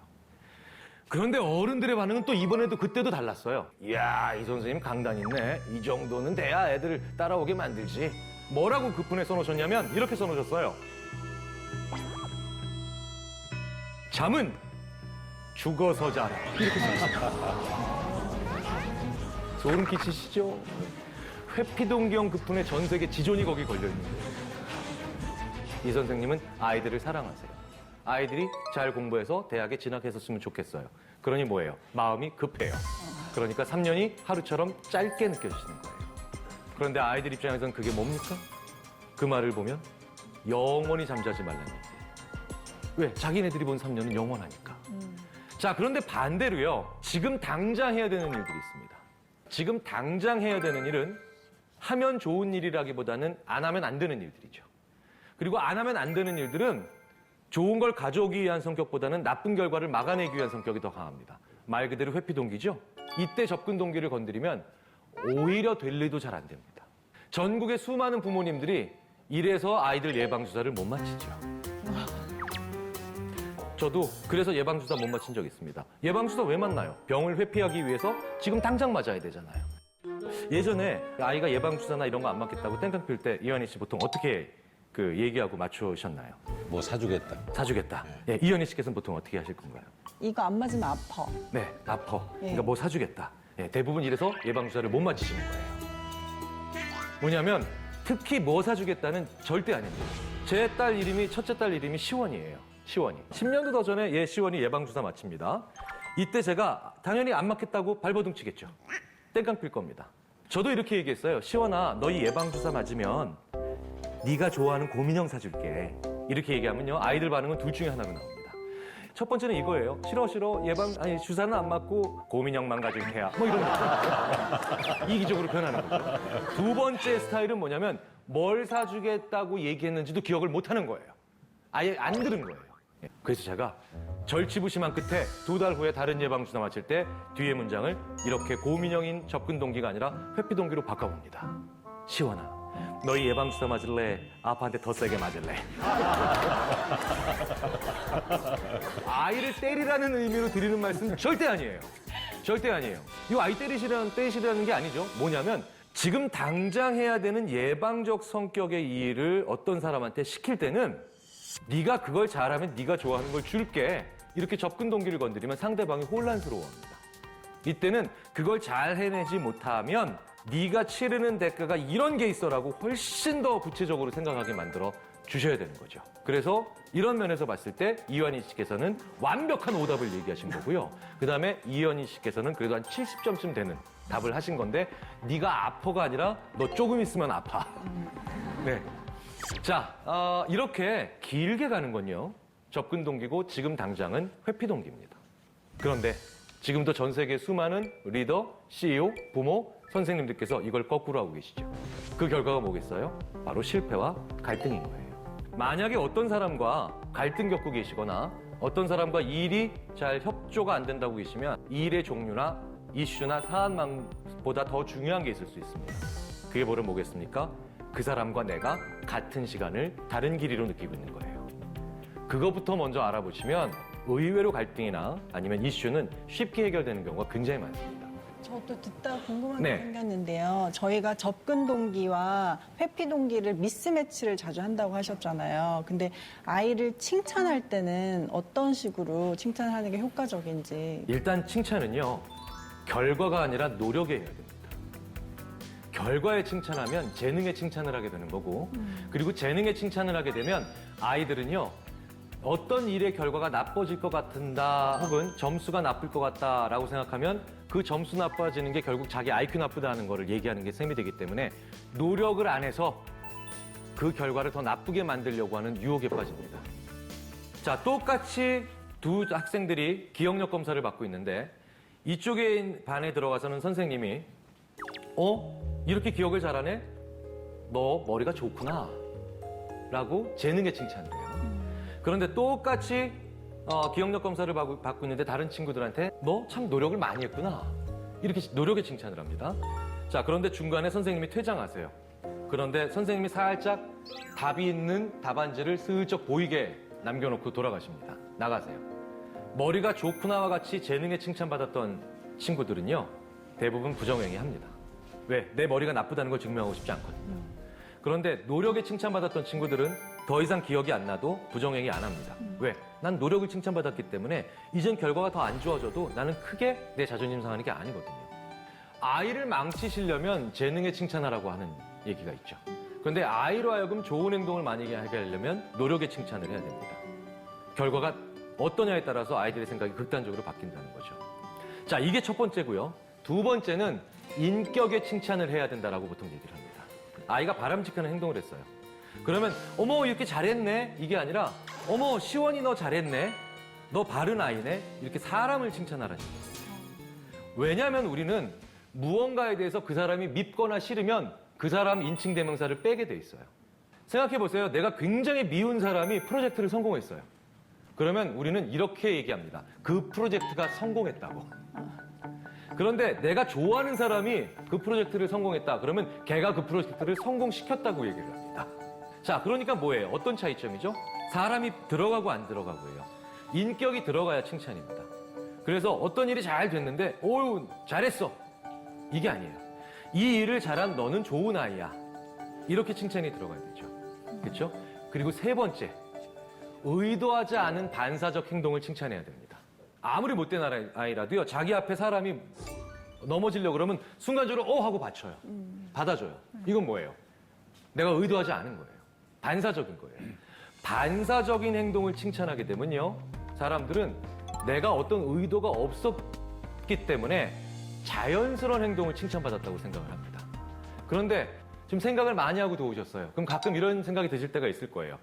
그런데 어른들의 반응은 또 이번에도 그때도 달랐어요. 이야, 이 선생님 강단 있네. 이 정도는 돼야 애들 따라오게 만들지. 뭐라고 그뿐에 써놓으셨냐면 이렇게 써놓으셨어요. 잠은 죽어서 자라. 이렇게 써놓으셨어요. 소름 끼치시죠? 회피동경 그뿐에 전 세계 지존이 거기 걸려있는데 이 선생님은 아이들을 사랑하세요. 아이들이 잘 공부해서 대학에 진학했었으면 좋겠어요. 그러니 뭐예요? 마음이 급해요. 그러니까 3년이 하루처럼 짧게 느껴지시는 거예요. 그런데 아이들 입장에서는 그게 뭡니까? 그 말을 보면 영원히 잠자지 말라는 얘기예요. 왜? 자기네들이 본 3년은 영원하니까. 자, 그런데 반대로요. 지금 당장 해야 되는 일들이 있습니다. 지금 당장 해야 되는 일은 하면 좋은 일이라기보다는 안 하면 안 되는 일들이죠. 그리고 안 하면 안 되는 일들은 좋은 걸 가져오기 위한 성격보다는 나쁜 결과를 막아내기 위한 성격이 더 강합니다. 말 그대로 회피 동기죠. 이때 접근 동기를 건드리면 오히려 될 일도 잘 안 됩니다. 전국의 수많은 부모님들이 이래서 아이들 예방주사를 못 맞히죠. 저도 그래서 예방주사 못 맞힌 적 있습니다. 예방주사 왜 맞나요? 병을 회피하기 위해서 지금 당장 맞아야 되잖아요. 예전에 아이가 예방주사나 이런 거 안 맞겠다고 땡깡 필 때 이완희 씨 보통 어떻게 얘기하고 맞추셨나요? 뭐 사주겠다. 사주겠다. 예, 이현희 씨께서는 보통 어떻게 하실 건가요? 이거 안 맞으면 아파. 네, 아파. 그러니까 뭐 사주겠다. 예, 대부분 이래서 예방주사를 못 맞히시는 거예요. 뭐냐면 특히 뭐 사주겠다는 절대 아닙니다. 제 딸 이름이, 첫째 딸 이름이 시원이에요. 시원이. 10년도 더 전에 얘 시원이 예방주사 맞힙니다. 이때 제가 당연히 안 맞겠다고 발버둥 치겠죠. 땡깡 필 겁니다. 저도 이렇게 얘기했어요. 시원아, 너희 예방주사 맞으면 네가 좋아하는 곰인형 사줄게. 이렇게 얘기하면요, 아이들 반응은 둘 중에 하나가 나옵니다. 첫 번째는 이거예요. 싫어 주사는 안 맞고 곰인형만 가질 테야. 뭐 이런 거. 이기적으로 변하는 거죠. 두 번째 스타일은 뭐냐면 뭘 사주겠다고 얘기했는지도 기억을 못 하는 거예요. 아예 안 들은 거예요. 그래서 제가 절치부심한 끝에 2달 후에 다른 예방주사 맞힐 때 뒤에 문장을 이렇게 곰인형인 접근 동기가 아니라 회피 동기로 바꿔봅니다. 시원아, 너희 예방주사 맞을래? 아빠한테 더 세게 맞을래? 아이를 때리라는 의미로 드리는 말씀 절대 아니에요. 절대 아니에요. 이 아이 때리시라는 게 아니죠. 뭐냐면 지금 당장 해야 되는 예방적 성격의 일을 어떤 사람한테 시킬 때는 네가 그걸 잘하면 네가 좋아하는 걸 줄게. 이렇게 접근 동기를 건드리면 상대방이 혼란스러워합니다. 이때는 그걸 잘 해내지 못하면 네가 치르는 대가가 이런 게 있어라고 훨씬 더 구체적으로 생각하게 만들어 주셔야 되는 거죠. 그래서 이런 면에서 봤을 때 이완희 씨께서는 완벽한 오답을 얘기하신 거고요. 그다음에 이현희 씨께서는 그래도 한 70점쯤 되는 답을 하신 건데 네가 아파가 아니라 너 조금 있으면 아파. 네. 자, 이렇게 길게 가는 건요. 접근 동기고 지금 당장은 회피 동기입니다. 그런데 지금도 전 세계 수많은 리더, CEO, 부모, 선생님들께서 이걸 거꾸로 하고 계시죠. 그 결과가 뭐겠어요? 바로 실패와 갈등인 거예요. 만약에 어떤 사람과 갈등 겪고 계시거나 어떤 사람과 일이 잘 협조가 안 된다고 계시면 이 일의 종류나 이슈나 사안만보다 더 중요한 게 있을 수 있습니다. 그게 뭐겠습니까? 그 사람과 내가 같은 시간을 다른 길이로 느끼고 있는 거예요. 그거부터 먼저 알아보시면 의외로 갈등이나 아니면 이슈는 쉽게 해결되는 경우가 굉장히 많습니다. 저도 듣다 궁금한 네. 게 생겼는데요. 저희가 접근 동기와 회피 동기를 미스매치를 자주 한다고 하셨잖아요. 근데 아이를 칭찬할 때는 어떤 식으로 칭찬하는 게 효과적인지. 일단 칭찬은요, 결과가 아니라 노력에 해야 됩니다. 결과에 칭찬하면 재능에 칭찬을 하게 되는 거고, 그리고 재능에 칭찬을 하게 되면 아이들은요, 어떤 일의 결과가 나빠질 것 같은다, 혹은 점수가 나쁠 것 같다라고 생각하면 그 점수 나빠지는 게 결국 자기 IQ 나쁘다는 거를 얘기하는 게 셈이 되기 때문에 노력을 안 해서 그 결과를 더 나쁘게 만들려고 하는 유혹에 빠집니다. 자, 똑같이 두 학생들이 기억력 검사를 받고 있는데 이쪽에 반에 들어가서는 선생님이 이렇게 기억을 잘하네? 너 머리가 좋구나 라고 재능에 칭찬을 해요. 그런데 똑같이 기억력 검사를 받고 있는데 다른 친구들한테 너 참 노력을 많이 했구나 이렇게 노력의 칭찬을 합니다. 자, 그런데 중간에 선생님이 퇴장하세요. 그런데 선생님이 살짝 답이 있는 답안지를 슬쩍 보이게 남겨놓고 돌아가십니다. 나가세요. 머리가 좋구나와 같이 재능에 칭찬받았던 친구들은요, 대부분 부정행위 합니다. 왜? 내 머리가 나쁘다는 걸 증명하고 싶지 않거든요. 그런데 노력에 칭찬받았던 친구들은 더 이상 기억이 안 나도 부정행위 안 합니다. 왜? 난 노력을 칭찬받았기 때문에 이젠 결과가 더 안 좋아져도 나는 크게 내 자존심 상하는 게 아니거든요. 아이를 망치시려면 재능에 칭찬하라고 하는 얘기가 있죠. 그런데 아이로 하여금 좋은 행동을 많이 하게 하려면 노력에 칭찬을 해야 됩니다. 결과가 어떠냐에 따라서 아이들의 생각이 극단적으로 바뀐다는 거죠. 자, 이게 첫 번째고요. 두 번째는 인격에 칭찬을 해야 된다라고 보통 얘기를 합니다. 아이가 바람직한 행동을 했어요. 그러면 어머 이렇게 잘했네 이게 아니라 어머 시원이 너 잘했네 너 바른 아이네 이렇게 사람을 칭찬하라는 거예요. 왜냐하면 우리는 무언가에 대해서 그 사람이 밉거나 싫으면 그 사람 인칭 대명사를 빼게 돼 있어요. 생각해 보세요. 내가 굉장히 미운 사람이 프로젝트를 성공했어요. 그러면 우리는 이렇게 얘기합니다. 그 프로젝트가 성공했다고. 그런데 내가 좋아하는 사람이 그 프로젝트를 성공했다. 그러면 걔가 그 프로젝트를 성공시켰다고 얘기를 합니다. 자, 그러니까 뭐예요? 어떤 차이점이죠? 사람이 들어가고 안 들어가고예요. 인격이 들어가야 칭찬입니다. 그래서 어떤 일이 잘 됐는데 오우 잘했어. 이게 아니에요. 이 일을 잘한 너는 좋은 아이야. 이렇게 칭찬이 들어가야 되죠. 그렇죠? 그리고 세 번째, 의도하지 않은 반사적 행동을 칭찬해야 됩니다. 아무리 못된 아이라도요, 자기 앞에 사람이 넘어지려고 그러면 순간적으로 하고 받쳐요. 받아줘요. 이건 뭐예요? 내가 의도하지 않은 거예요. 반사적인 거예요. 반사적인 행동을 칭찬하게 되면요, 사람들은 내가 어떤 의도가 없었기 때문에 자연스러운 행동을 칭찬받았다고 생각을 합니다. 그런데 지금 생각을 많이 하고 도우셨어요. 그럼 가끔 이런 생각이 드실 때가 있을 거예요.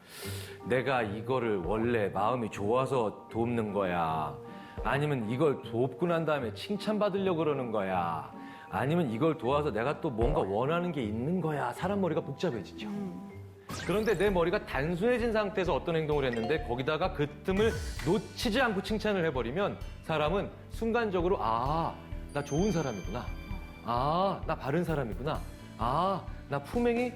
내가 이거를 원래 마음이 좋아서 돕는 거야. 아니면 이걸 돕고 난 다음에 칭찬받으려고 그러는 거야. 아니면 이걸 도와서 내가 또 뭔가 원하는 게 있는 거야. 사람 머리가 복잡해지죠. 그런데 내 머리가 단순해진 상태에서 어떤 행동을 했는데 거기다가 그 틈을 놓치지 않고 칭찬을 해버리면 사람은 순간적으로 나 좋은 사람이구나. 나 바른 사람이구나. 나 품행이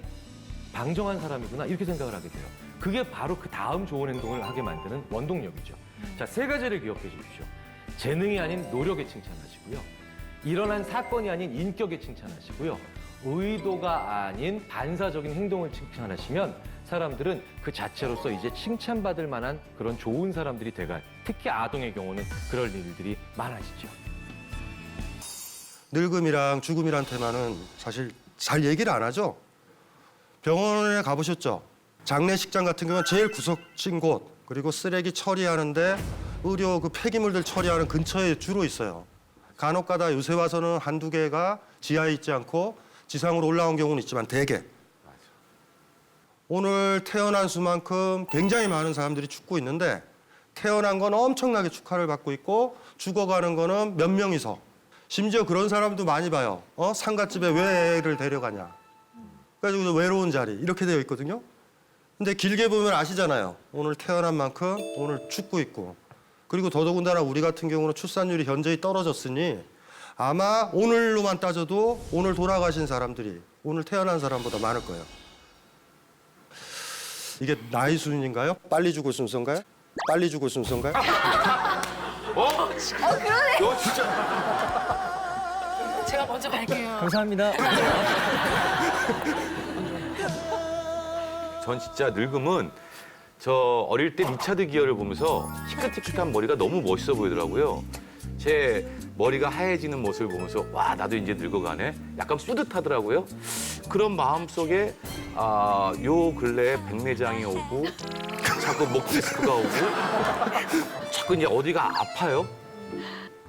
방정한 사람이구나. 이렇게 생각을 하게 돼요. 그게 바로 그 다음 좋은 행동을 하게 만드는 원동력이죠. 자, 세 가지를 기억해 주십시오. 재능이 아닌 노력에 칭찬하시고요. 일어난 사건이 아닌 인격에 칭찬하시고요. 의도가 아닌 반사적인 행동을 칭찬하시면 사람들은 그 자체로서 이제 칭찬받을 만한 그런 좋은 사람들이 돼갈, 특히 아동의 경우는 그럴 일들이 많아지죠. 늙음이랑 죽음이란 테마는 사실 잘 얘기를 안 하죠. 병원에 가보셨죠? 장례식장 같은 경우는 제일 구석진 곳, 그리고 쓰레기 처리하는데 의료 그 폐기물들 처리하는 근처에 주로 있어요. 간혹 가다 요새 와서는 한두 개가 지하에 있지 않고 지상으로 올라온 경우는 있지만 대개. 오늘 태어난 수만큼 굉장히 많은 사람들이 죽고 있는데 태어난 건 엄청나게 축하를 받고 있고 죽어가는 거는 몇 명이서. 심지어 그런 사람도 많이 봐요. 상갓집에 왜 애를 데려가냐. 그래가지고 외로운 자리 이렇게 되어 있거든요. 근데 길게 보면 아시잖아요. 오늘 태어난 만큼 오늘 죽고 있고, 그리고 더더군다나 우리 같은 경우는 출산율이 현저히 떨어졌으니 아마 오늘로만 따져도 오늘 돌아가신 사람들이 오늘 태어난 사람보다 많을 거예요. 이게 나이 순인가요? 빨리 죽을 순서인가요? 빨리 죽을 순서인가요? 그러네. 너 진짜 제가 먼저 갈게요. 감사합니다. 전 진짜 늙음은 저 어릴 때 리차드 기어를 보면서 희끗희끗한 머리가 너무 멋있어 보이더라고요. 제 머리가 하얘지는 모습을 보면서 와 나도 이제 늙어가네. 약간 뿌듯하더라고요. 그런 마음속에 요 근래에 백내장이 오고 자꾸 목 디스크가 오고 자꾸 이제 어디가 아파요.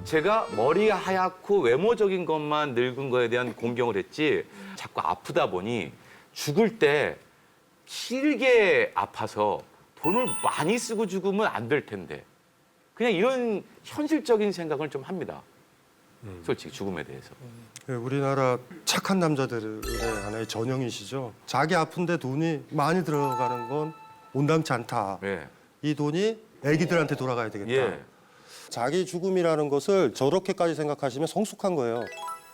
제가 머리가 하얗고 외모적인 것만 늙은 거에 대한 공경을 했지 자꾸 아프다 보니 죽을 때 길게 아파서 돈을 많이 쓰고 죽으면 안 될 텐데 그냥 이런 현실적인 생각을 좀 합니다. 솔직히 죽음에 대해서. 우리나라 착한 남자들의 하나의 전형이시죠. 자기 아픈데 돈이 많이 들어가는 건 온당치 않다. 예. 이 돈이 애기들한테 돌아가야 되겠다. 예. 자기 죽음이라는 것을 저렇게까지 생각하시면 성숙한 거예요.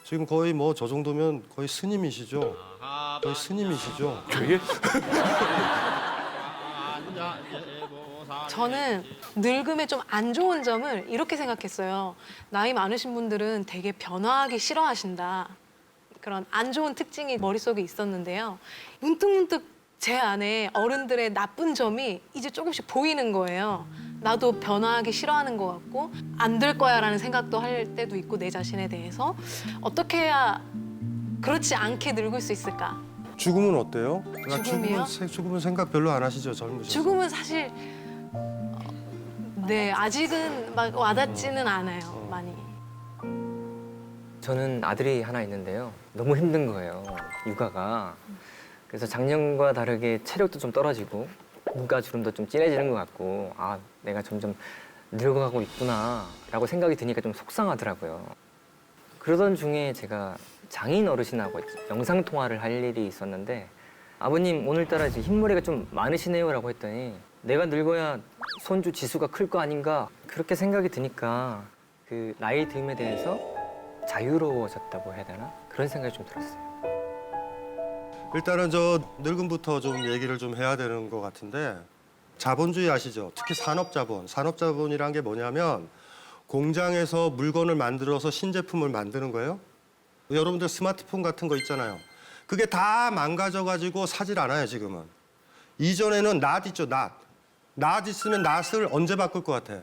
지금 거의 뭐 저 정도면 거의 스님이시죠. 거의 스님이시죠. 되게 저는 늙음의 좀 안 좋은 점을 이렇게 생각했어요. 나이 많으신 분들은 되게 변화하기 싫어하신다. 그런 안 좋은 특징이 머릿속에 있었는데요. 문득문득 제 안에 어른들의 나쁜 점이 이제 조금씩 보이는 거예요. 나도 변화하기 싫어하는 것 같고 안 될 거야라는 생각도 할 때도 있고 내 자신에 대해서 어떻게 해야 그렇지 않게 늙을 수 있을까? 죽음은 어때요? 죽음이요? 죽음은 생각 별로 안 하시죠, 젊으셔서. 죽음은 사실 네 아직은 막 와닿지는 않아요 많이. 저는 아들이 하나 있는데요. 너무 힘든 거예요, 육아가. 그래서 작년과 다르게 체력도 좀 떨어지고 눈가 주름도 좀 진해지는 것 같고 아 내가 점점 늙어가고 있구나라고 생각이 드니까 좀 속상하더라고요. 그러던 중에 제가 장인 어르신하고 영상 통화를 할 일이 있었는데 아버님 오늘따라 이제 흰머리가 좀 많으시네요라고 했더니 내가 늙어야 손주 지수가 클 거 아닌가 그렇게 생각이 드니까 그 나이 듦에 대해서 자유로워졌다고 해야 되나 그런 생각이 좀 들었어요. 일단은 저 늙음부터 좀 얘기를 좀 해야 되는 것 같은데 자본주의 아시죠? 특히 산업자본. 산업자본이란 게 뭐냐면 공장에서 물건을 만들어서 신제품을 만드는 거예요. 여러분들 스마트폰 같은 거 있잖아요. 그게 다 망가져가지고 사질 않아요, 지금은. 이전에는 낫 있죠, 낫. 낫 있으면 낫을 언제 바꿀 것 같아?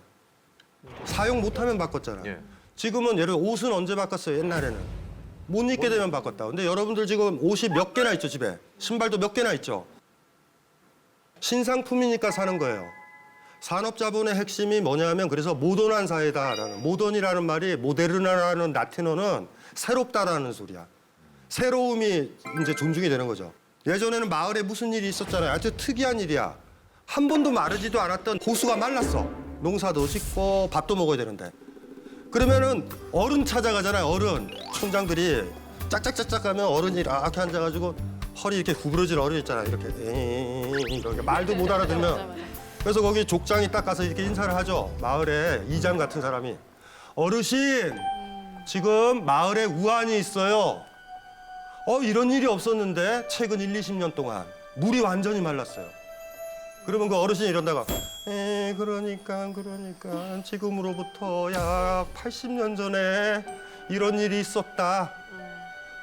사용 못하면 바꿨잖아. 예. 지금은 예를 들어 옷은 언제 바꿨어요, 옛날에는? 못 입게 되면 바꿨다. 근데 여러분들 지금 옷이 몇 개나 있죠, 집에? 신발도 몇 개나 있죠? 신상품이니까 사는 거예요. 산업자본의 핵심이 뭐냐면 그래서 모던한 사회다라는, 모던이라는 말이 모데르나라는 라틴어는 새롭다라는 소리야. 새로움이 이제 존중이 되는 거죠. 예전에는 마을에 무슨 일이 있었잖아요. 아주 특이한 일이야. 한 번도 마르지도 않았던 호수가 말랐어. 농사도 짓고 밥도 먹어야 되는데. 그러면은 어른 찾아가잖아요, 어른. 촌장들이 짝짝짝짝 가면 어른이 이렇게 앉아가지고 허리 이렇게 구부러질 어른 있잖아요. 이렇게 말도 못 알아들으면. 그래서 거기 족장이 딱 가서 이렇게 인사를 하죠. 마을에 이장 같은 사람이. 어르신, 지금 마을에 우환이 있어요. 이런 일이 없었는데 최근 1, 20년 동안 물이 완전히 말랐어요. 그러면 그 어르신이 이런다가 그러니까 지금으로부터 약 80년 전에 이런 일이 있었다.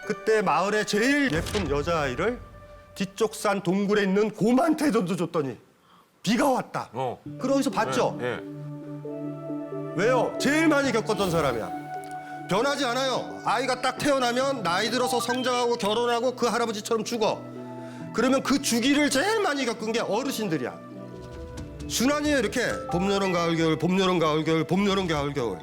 그때 마을에 제일 예쁜 여자아이를 뒤쪽 산 동굴에 있는 곰한테 던져줬더니 비가 왔다. 그러면서 봤죠? 예. 왜요? 제일 많이 겪었던 사람이야. 변하지 않아요. 아이가 딱 태어나면 나이 들어서 성장하고 결혼하고 그 할아버지처럼 죽어. 그러면 그 주기를 제일 많이 겪은 게 어르신들이야. 순환이에요, 이렇게. 봄, 여름, 가을, 겨울, 봄, 여름, 가을, 겨울, 봄, 여름, 가을, 겨울.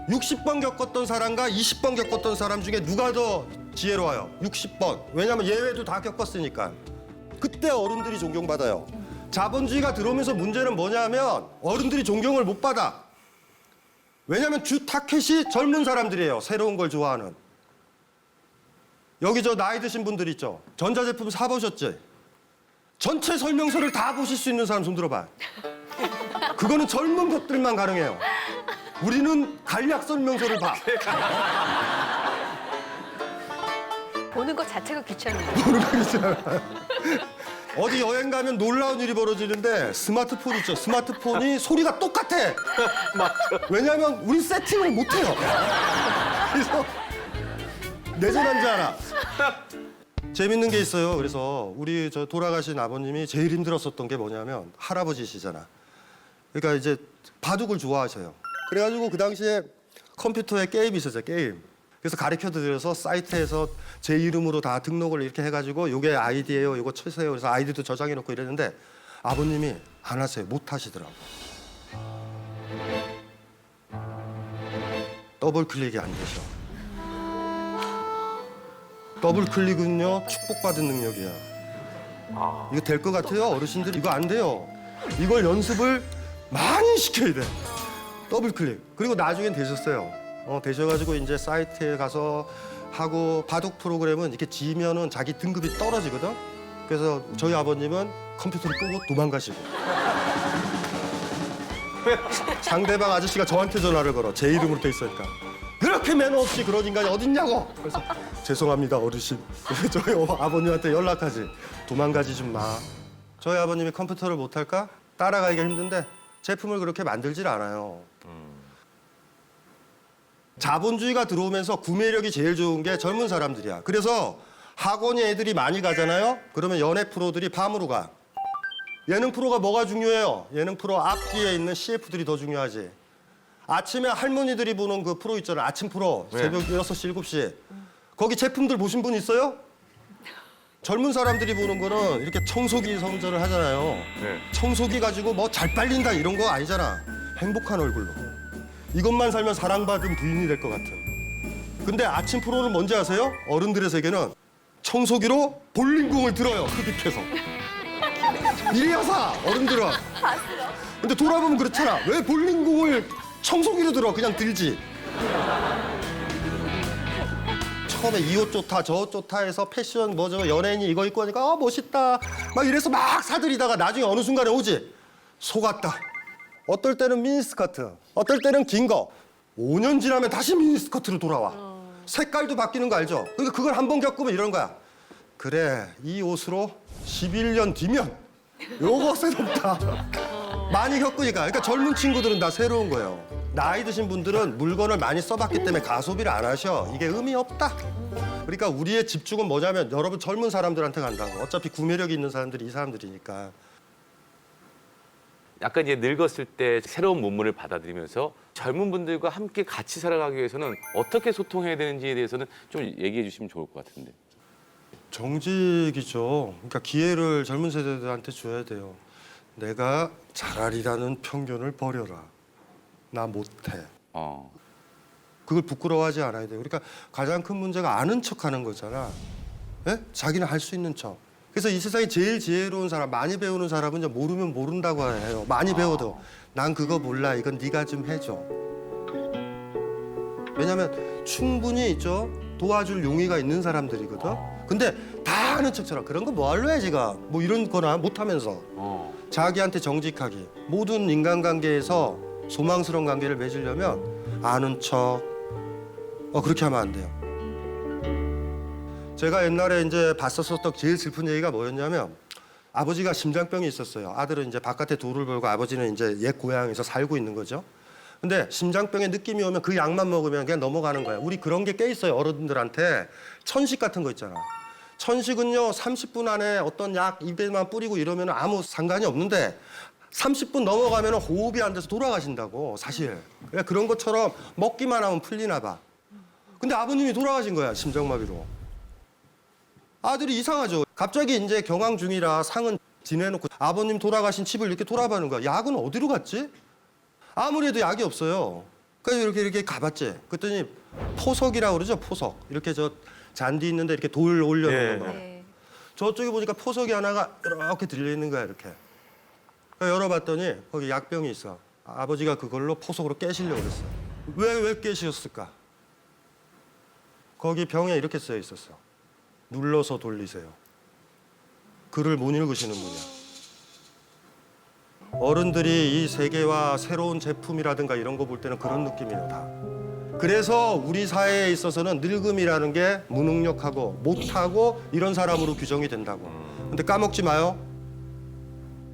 60번 겪었던 사람과 20번 겪었던 사람 중에 누가 더 지혜로워요? 60번. 왜냐면 예외도 다 겪었으니까. 그때 어른들이 존경받아요. 자본주의가 들어오면서 문제는 뭐냐면 어른들이 존경을 못 받아. 왜냐면 주 타켓이 젊은 사람들이에요. 새로운 걸 좋아하는. 여기 저 나이 드신 분들 있죠? 전자제품 사보셨지? 전체 설명서를 다 보실 수 있는 사람 손 들어봐. 그거는 젊은 것들만 가능해요. 우리는 간략 설명서를 봐. 보는 것 자체가 귀찮은데. 어디 여행 가면 놀라운 일이 벌어지는데 스마트폰 있죠. 스마트폰이 소리가 똑같아. 왜냐하면 우리 세팅을 못해요. 그래서 내전한 줄 알아. 재밌는 게 있어요. 그래서 우리 저 돌아가신 아버님이 제일 힘들었었던 게 뭐냐면 할아버지시잖아. 그러니까 이제 바둑을 좋아하셔요. 그래가지고 그 당시에 컴퓨터에 게임이 있었어요. 게임. 그래서 가르쳐드려서 사이트에서 제 이름으로 다 등록을 이렇게 해가지고 요게 아이디예요. 요거 치세요. 그래서 아이디도 저장해놓고 이랬는데 아버님이 안 하세요. 못 하시더라고. 더블 클릭이 안 되셔. 더블 클릭은요 축복받은 능력이야. 이거 될 것 같아요? 어르신들 이거 안 돼요. 이걸 연습을 많이 시켜야 돼. 더블 클릭. 그리고 나중엔 되셨어요. 되셔가지고 이제 사이트에 가서 하고 바둑 프로그램은 이렇게 지면은 자기 등급이 떨어지거든. 그래서 저희 아버님은 컴퓨터를 끄고 도망가시고 상대방 아저씨가 저한테 전화를 걸어. 제 이름으로 돼 있으니까. 그렇게 매너 없이 그런 인간이 어딨냐고. 그래서 죄송합니다 어르신. 저희 아버님한테 연락하지. 도망가지 좀 마. 저희 아버님이 컴퓨터를 못할까? 따라가기가 힘든데 제품을 그렇게 만들질 않아요. 자본주의가 들어오면서 구매력이 제일 좋은 게 젊은 사람들이야. 그래서 학원에 애들이 많이 가잖아요. 그러면 연예 프로들이 밤으로 가. 예능 프로가 뭐가 중요해요? 예능 프로 앞뒤에 있는 CF들이 더 중요하지. 아침에 할머니들이 보는 그 프로 있잖아요. 아침 프로. 새벽 6시, 7시. 거기 제품들 보신 분 있어요? 젊은 사람들이 보는 거는 이렇게 청소기 선전을 하잖아요. 청소기 가지고 뭐 잘 빨린다 이런 거 아니잖아. 행복한 얼굴로. 이것만 살면 사랑받은 부인이 될 것 같아. 근데 아침 프로는 뭔지 아세요? 어른들의 세계는 청소기로 볼링공을 들어요. 흡입해서. 이래야사 어른들은. 근데 돌아보면 그렇잖아. 왜 볼링공을 청소기로 들어? 그냥 들지. 처음에 이 옷 좋다 저 옷 좋다 해서 패션 뭐죠 연예인이 이거 입고 하니까 멋있다 막 이래서 막 사들이다가 나중에 어느 순간에 오지. 속았다. 어떨 때는 미니스커트, 어떨 때는 긴 거. 5년 지나면 다시 미니스커트로 돌아와. 색깔도 바뀌는 거 알죠? 그러니까 그걸 한 번 겪으면 이런 거야. 그래, 이 옷으로 11년 뒤면 요거 새롭다. 많이 겪으니까. 그러니까 젊은 친구들은 다 새로운 거예요. 나이 드신 분들은 물건을 많이 써봤기 때문에 가소비를 안 하셔. 이게 의미 없다. 그러니까 우리의 집중은 뭐냐면 여러분 젊은 사람들한테 간다고. 어차피 구매력이 있는 사람들이 이 사람들이니까. 약간 이제 늙었을 때 새로운 문물을 받아들이면서 젊은 분들과 함께 같이 살아가기 위해서는 어떻게 소통해야 되는지에 대해서는 좀 얘기해 주시면 좋을 것 같은데. 정직이죠. 그러니까 기회를 젊은 세대들한테 줘야 돼요. 내가 잘하리라는 편견을 버려라. 나 못해. 그걸 부끄러워하지 않아야 돼요. 그러니까 가장 큰 문제가 아는 척하는 거잖아. 예? 자기는 할 수 있는 척. 그래서 이 세상에 제일 지혜로운 사람, 많이 배우는 사람은 이제 모르면 모른다고 해요. 많이 배워도 난 그거 몰라. 이건 네가 좀 해줘. 왜냐하면 충분히 있죠. 도와줄 용의가 있는 사람들이거든. 근데 다 아는 척처럼 그런 거 뭐 할래 지가 뭐 이런 거나 못하면서 자기한테 정직하게 모든 인간관계에서 소망스러운 관계를 맺으려면 아는 척 그렇게 하면 안 돼요. 제가 옛날에 이제 봤었던 제일 슬픈 얘기가 뭐였냐면 아버지가 심장병이 있었어요. 아들은 이제 바깥에 돈을 벌고 아버지는 이제 옛 고향에서 살고 있는 거죠. 근데 심장병의 느낌이 오면 그 약만 먹으면 그냥 넘어가는 거야. 우리 그런 게 꽤 있어요. 어른들한테 천식 같은 거 있잖아. 천식은요 30분 안에 어떤 약 입에만 뿌리고 이러면 아무 상관이 없는데 30분 넘어가면 호흡이 안 돼서 돌아가신다고 사실. 그러니까 그런 것처럼 먹기만 하면 풀리나 봐. 근데 아버님이 돌아가신 거야 심장마비로. 아들이 이상하죠. 갑자기 이제 경황 중이라 상은 지내놓고 아버님 돌아가신 집을 이렇게 돌아보는 거야. 약은 어디로 갔지? 아무래도 약이 없어요. 그래서 이렇게 가봤지. 그랬더니 포석이라고 그러죠. 포석. 이렇게 저 잔디 있는데 이렇게 돌 올려놓는 거. 저쪽에 보니까 포석이 하나가 이렇게 들려있는 거야. 이렇게. 그러니까 열어봤더니 거기 약병이 있어. 아버지가 그걸로 포석으로 깨시려고 그랬어. 왜 깨시셨을까? 거기 병에 이렇게 쓰여 있었어. 눌러서 돌리세요. 글을 못 읽으시는 분이야. 어른들이 이 세계와 새로운 제품이라든가 이런 거 볼 때는 그런 느낌이에요, 다. 그래서 우리 사회에 있어서는 늙음이라는 게 무능력하고 못하고 이런 사람으로 규정이 된다고. 근데 까먹지 마요.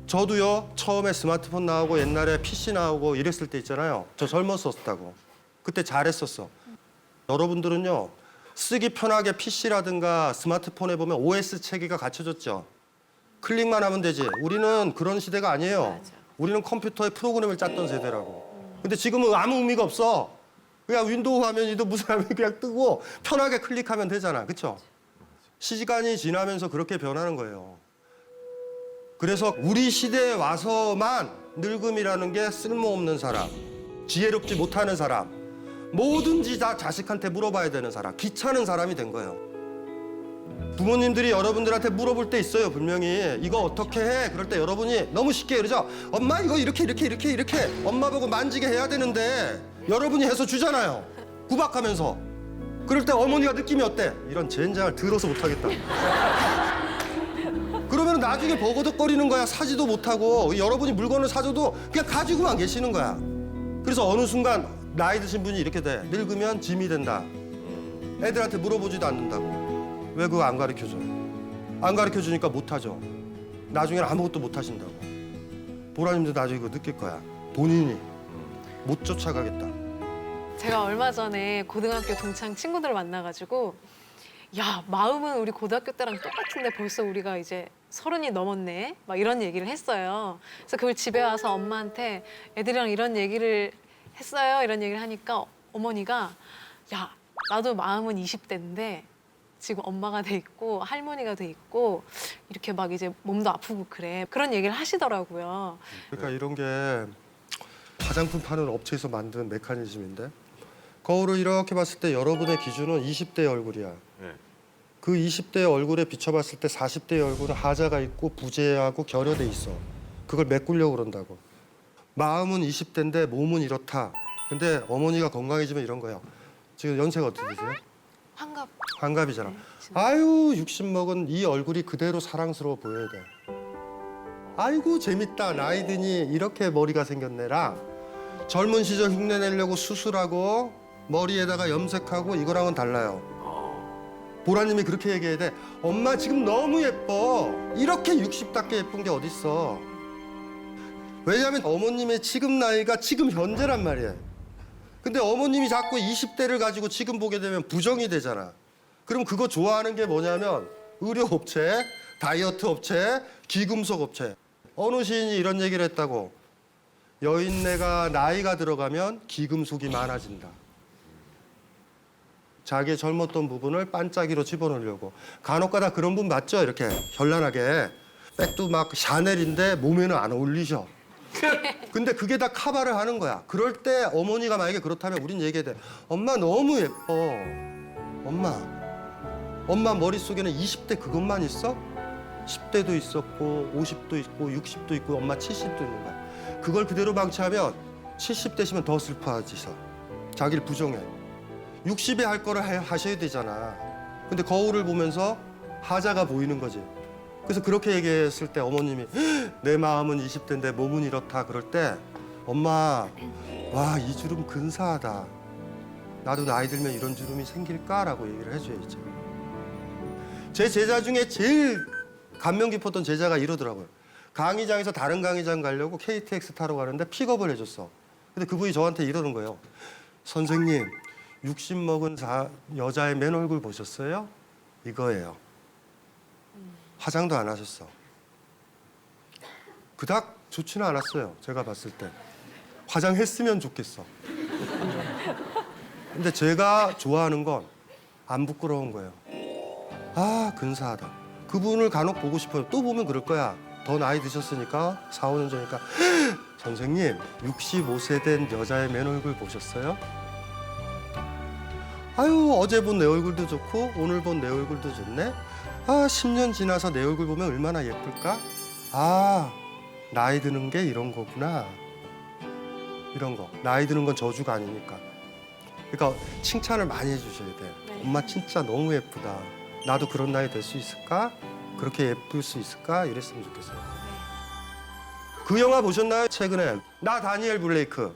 저도요, 처음에 스마트폰 나오고 옛날에 PC 나오고 이랬을 때 있잖아요. 저 젊었었다고. 그때 잘했었어. 여러분들은요, 쓰기 편하게 PC라든가 스마트폰에 보면 OS 체계가 갖춰졌죠. 클릭만 하면 되지. 우리는 그런 시대가 아니에요. 우리는 컴퓨터에 프로그램을 짰던 세대라고. 근데 지금은 아무 의미가 없어. 그냥 윈도우 화면이도 무슨 화면이 그냥 뜨고 편하게 클릭하면 되잖아. 그렇죠? 시간이 지나면서 그렇게 변하는 거예요. 그래서 우리 시대에 와서만 늙음이라는 게 쓸모없는 사람, 지혜롭지 못하는 사람, 뭐든지 다 자식한테 물어봐야 되는 사람, 귀찮은 사람이 된 거예요. 부모님들이 여러분들한테 물어볼 때 있어요, 분명히. 이거 어떻게 해? 그럴 때 여러분이 너무 쉽게 그러죠. 엄마 이거 이렇게 엄마 보고 만지게 해야 되는데 여러분이 해서 주잖아요. 구박하면서. 그럴 때 어머니가 느낌이 어때? 이런 젠장을 들어서 못하겠다. 그러면 나중에 버거덕거리는 거야. 사지도 못하고 여러분이 물건을 사줘도 그냥 가지고만 계시는 거야. 그래서 어느 순간 나이 드신 분이 이렇게 돼. 늙으면 짐이 된다. 애들한테 물어보지도 않는다고. 왜 그거 안 가르쳐줘요? 안 가르쳐주니까 못하죠. 나중에는 아무것도 못하신다고. 보라님도 나중에 그거 느낄 거야. 본인이 못 쫓아가겠다. 제가 얼마 전에 고등학교 동창 친구들을 만나가지고 야, 마음은 우리 고등학교 때랑 똑같은데 벌써 우리가 이제 30이 넘었네. 막 이런 얘기를 했어요. 그래서 그걸 집에 와서 엄마한테 애들이랑 이런 얘기를 했어요. 이런 얘기를 하니까 어머니가 야, 나도 마음은 20대인데 지금 엄마가 돼 있고 할머니가 돼 있고 이렇게 막 이제 몸도 아프고 그래. 그런 얘기를 하시더라고요. 그러니까 이런 게 화장품 파는 업체에서 만든 메커니즘인데 거울을 이렇게 봤을 때 여러분의 기준은 20대의 얼굴이야. 그 20대의 얼굴에 비춰봤을 때 40대의 얼굴은 하자가 있고 부재하고 결여돼 있어. 그걸 메꾸려고 그런다고. 마음은 20대인데 몸은 이렇다. 근데 어머니가 건강해지면 이런 거예요. 지금 연세가 어떻게 되세요? 환갑이잖아. 아유 60 먹은 이 얼굴이 그대로 사랑스러워 보여야 돼. 아이고 재밌다. 나이 드니 이렇게 머리가 생겼네라. 젊은 시절 흉내 내려고 수술하고 머리에다가 염색하고 이거랑은 달라요. 보라님이 그렇게 얘기해야 돼. 엄마 지금 너무 예뻐. 이렇게 60답게 예쁜 게 어딨어. 왜냐하면 어머님의 지금 나이가 지금 현재란 말이에요. 근데 어머님이 자꾸 20대를 가지고 지금 보게 되면 부정이 되잖아. 그럼 그거 좋아하는 게 뭐냐면 의료업체, 다이어트 업체, 귀금속 업체. 어느 시인이 이런 얘기를 했다고. 여인네가 나이가 들어가면 귀금속이 많아진다. 자기의 젊었던 부분을 반짝이로 집어넣으려고. 간혹가다 그런 분 맞죠? 이렇게 현란하게. 백도 막 샤넬인데 몸에는 안 어울리셔. 근데 그게 다 커버를 하는 거야. 그럴 때 어머니가 만약에 그렇다면 우린 얘기해야 돼. 엄마 너무 예뻐. 엄마 머릿속에는 20대 그것만 있어? 10대도 있었고 50도 있고 60도 있고 엄마 70도 있는 거야. 그걸 그대로 방치하면 70대시면 더 슬퍼하지서. 자기를 부정해. 60에 할 거를 하셔야 되잖아. 근데 거울을 보면서 하자가 보이는 거지. 그래서 그렇게 얘기했을 때 어머님이 내 마음은 20대인데 몸은 이렇다 그럴 때 엄마 와 이 주름 근사하다. 나도 나이 들면 이런 주름이 생길까라고 얘기를 해줘야죠. 제 제자 중에 제일 감명 깊었던 제자가 이러더라고요. 강의장에서 다른 강의장 가려고 KTX 타러 가는데 픽업을 해줬어. 근데 그분이 저한테 이러는 거예요. 선생님 60 먹은 여자의 맨 얼굴 보셨어요? 이거예요. 화장도 안 하셨어. 그닥 좋지는 않았어요. 제가 봤을 때. 화장했으면 좋겠어. 근데 제가 좋아하는 건 안 부끄러운 거예요. 아, 근사하다. 그분을 간혹 보고 싶어요. 또 보면 그럴 거야. 더 나이 드셨으니까 4, 5년 전이니까 선생님 65세 된 여자의 맨 얼굴 보셨어요? 아유 어제 본 내 얼굴도 좋고 오늘 본 내 얼굴도 좋네. 아 10년 지나서 내 얼굴 보면 얼마나 예쁠까? 아 나이 드는 게 이런 거구나. 이런 거. 나이 드는 건 저주가 아니니까. 그러니까 칭찬을 많이 해주셔야 돼. 엄마 진짜 너무 예쁘다. 나도 그런 나이 될 수 있을까? 그렇게 예쁠 수 있을까? 이랬으면 좋겠어요. 그 영화 보셨나요? 최근에 나 다니엘 블레이크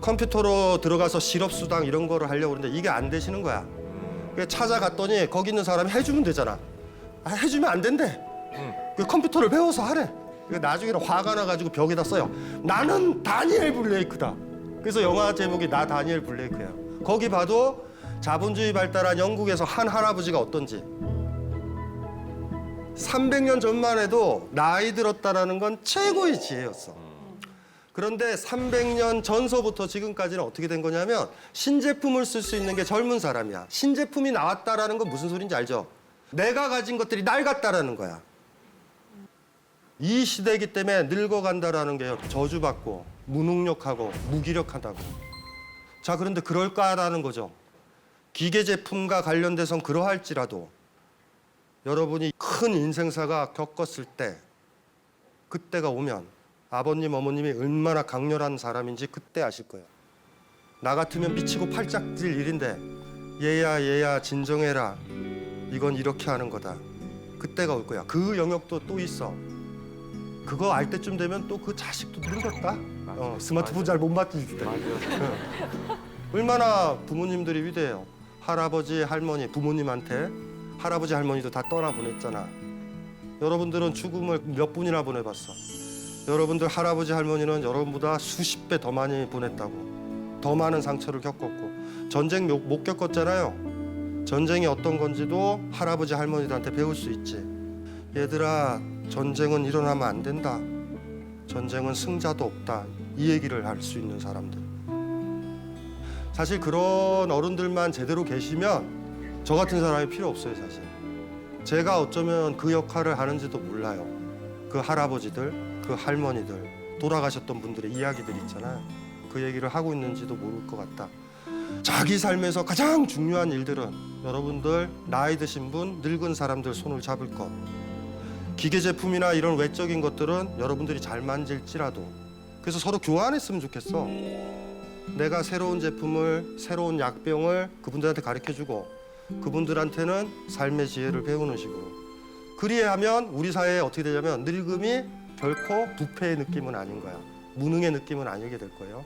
컴퓨터로 들어가서 실업수당 이런 거를 하려고 그러는데 이게 안 되시는 거야. 그래서 찾아갔더니 거기 있는 사람이 해주면 되잖아. 해주면 안 된대. 그 컴퓨터를 배워서 하래. 나중에는 화가 나가지고 벽에다 써요. 나는 다니엘 블레이크다. 그래서 영화 제목이 나 다니엘 블레이크야. 거기 봐도 자본주의 발달한 영국에서 한 할아버지가 어떤지 300년 전만 해도 나이 들었다라는 건 최고의 지혜였어. 그런데 300년 전서부터 지금까지는 어떻게 된 거냐면 신제품을 쓸 수 있는 게 젊은 사람이야. 신제품이 나왔다라는 건 무슨 소린지 알죠? 내가 가진 것들이 낡았다라는 거야. 이 시대이기 때문에 늙어간다라는 게 저주받고 무능력하고 무기력하다고. 자, 그런데 그럴까라는 거죠. 기계 제품과 관련돼선 그러할지라도 여러분이 큰 인생사가 겪었을 때 그때가 오면 아버님, 어머님이 얼마나 강렬한 사람인지 그때 아실 거예요. 나 같으면 미치고 팔짝 뛸 일인데 얘야 진정해라. 이건 이렇게 하는 거다. 그때가 올 거야. 그 영역도 또 있어. 그거 알 때쯤 되면 또 그 자식도 늙었다. 스마트폰 잘 못 만질 때. 얼마나 부모님들이 위대해요. 할아버지, 할머니, 부모님한테 할아버지, 할머니도 다 떠나보냈잖아. 여러분들은 죽음을 몇 분이나 보내봤어. 여러분들 할아버지, 할머니는 여러분보다 수십 배 더 많이 보냈다고. 더 많은 상처를 겪었고 전쟁 못 겪었잖아요. 전쟁이 어떤 건지도 할아버지, 할머니들한테 배울 수 있지. 얘들아, 전쟁은 일어나면 안 된다. 전쟁은 승자도 없다. 이 얘기를 할 수 있는 사람들. 사실 그런 어른들만 제대로 계시면 저 같은 사람이 필요 없어요, 사실. 제가 어쩌면 그 역할을 하는지도 몰라요. 그 할아버지들, 그 할머니들, 돌아가셨던 분들의 이야기들 있잖아요. 그 얘기를 하고 있는지도 모를 것 같다. 자기 삶에서 가장 중요한 일들은 여러분들 나이 드신 분, 늙은 사람들 손을 잡을 것. 기계 제품이나 이런 외적인 것들은 여러분들이 잘 만질지라도 그래서 서로 교환했으면 좋겠어. 내가 새로운 제품을, 새로운 약병을 그분들한테 가르쳐주고 그분들한테는 삶의 지혜를 배우는 식으로. 그리하면 우리 사회에 어떻게 되냐면 늙음이 결코 부패의 느낌은 아닌 거야. 무능의 느낌은 아니게 될 거예요.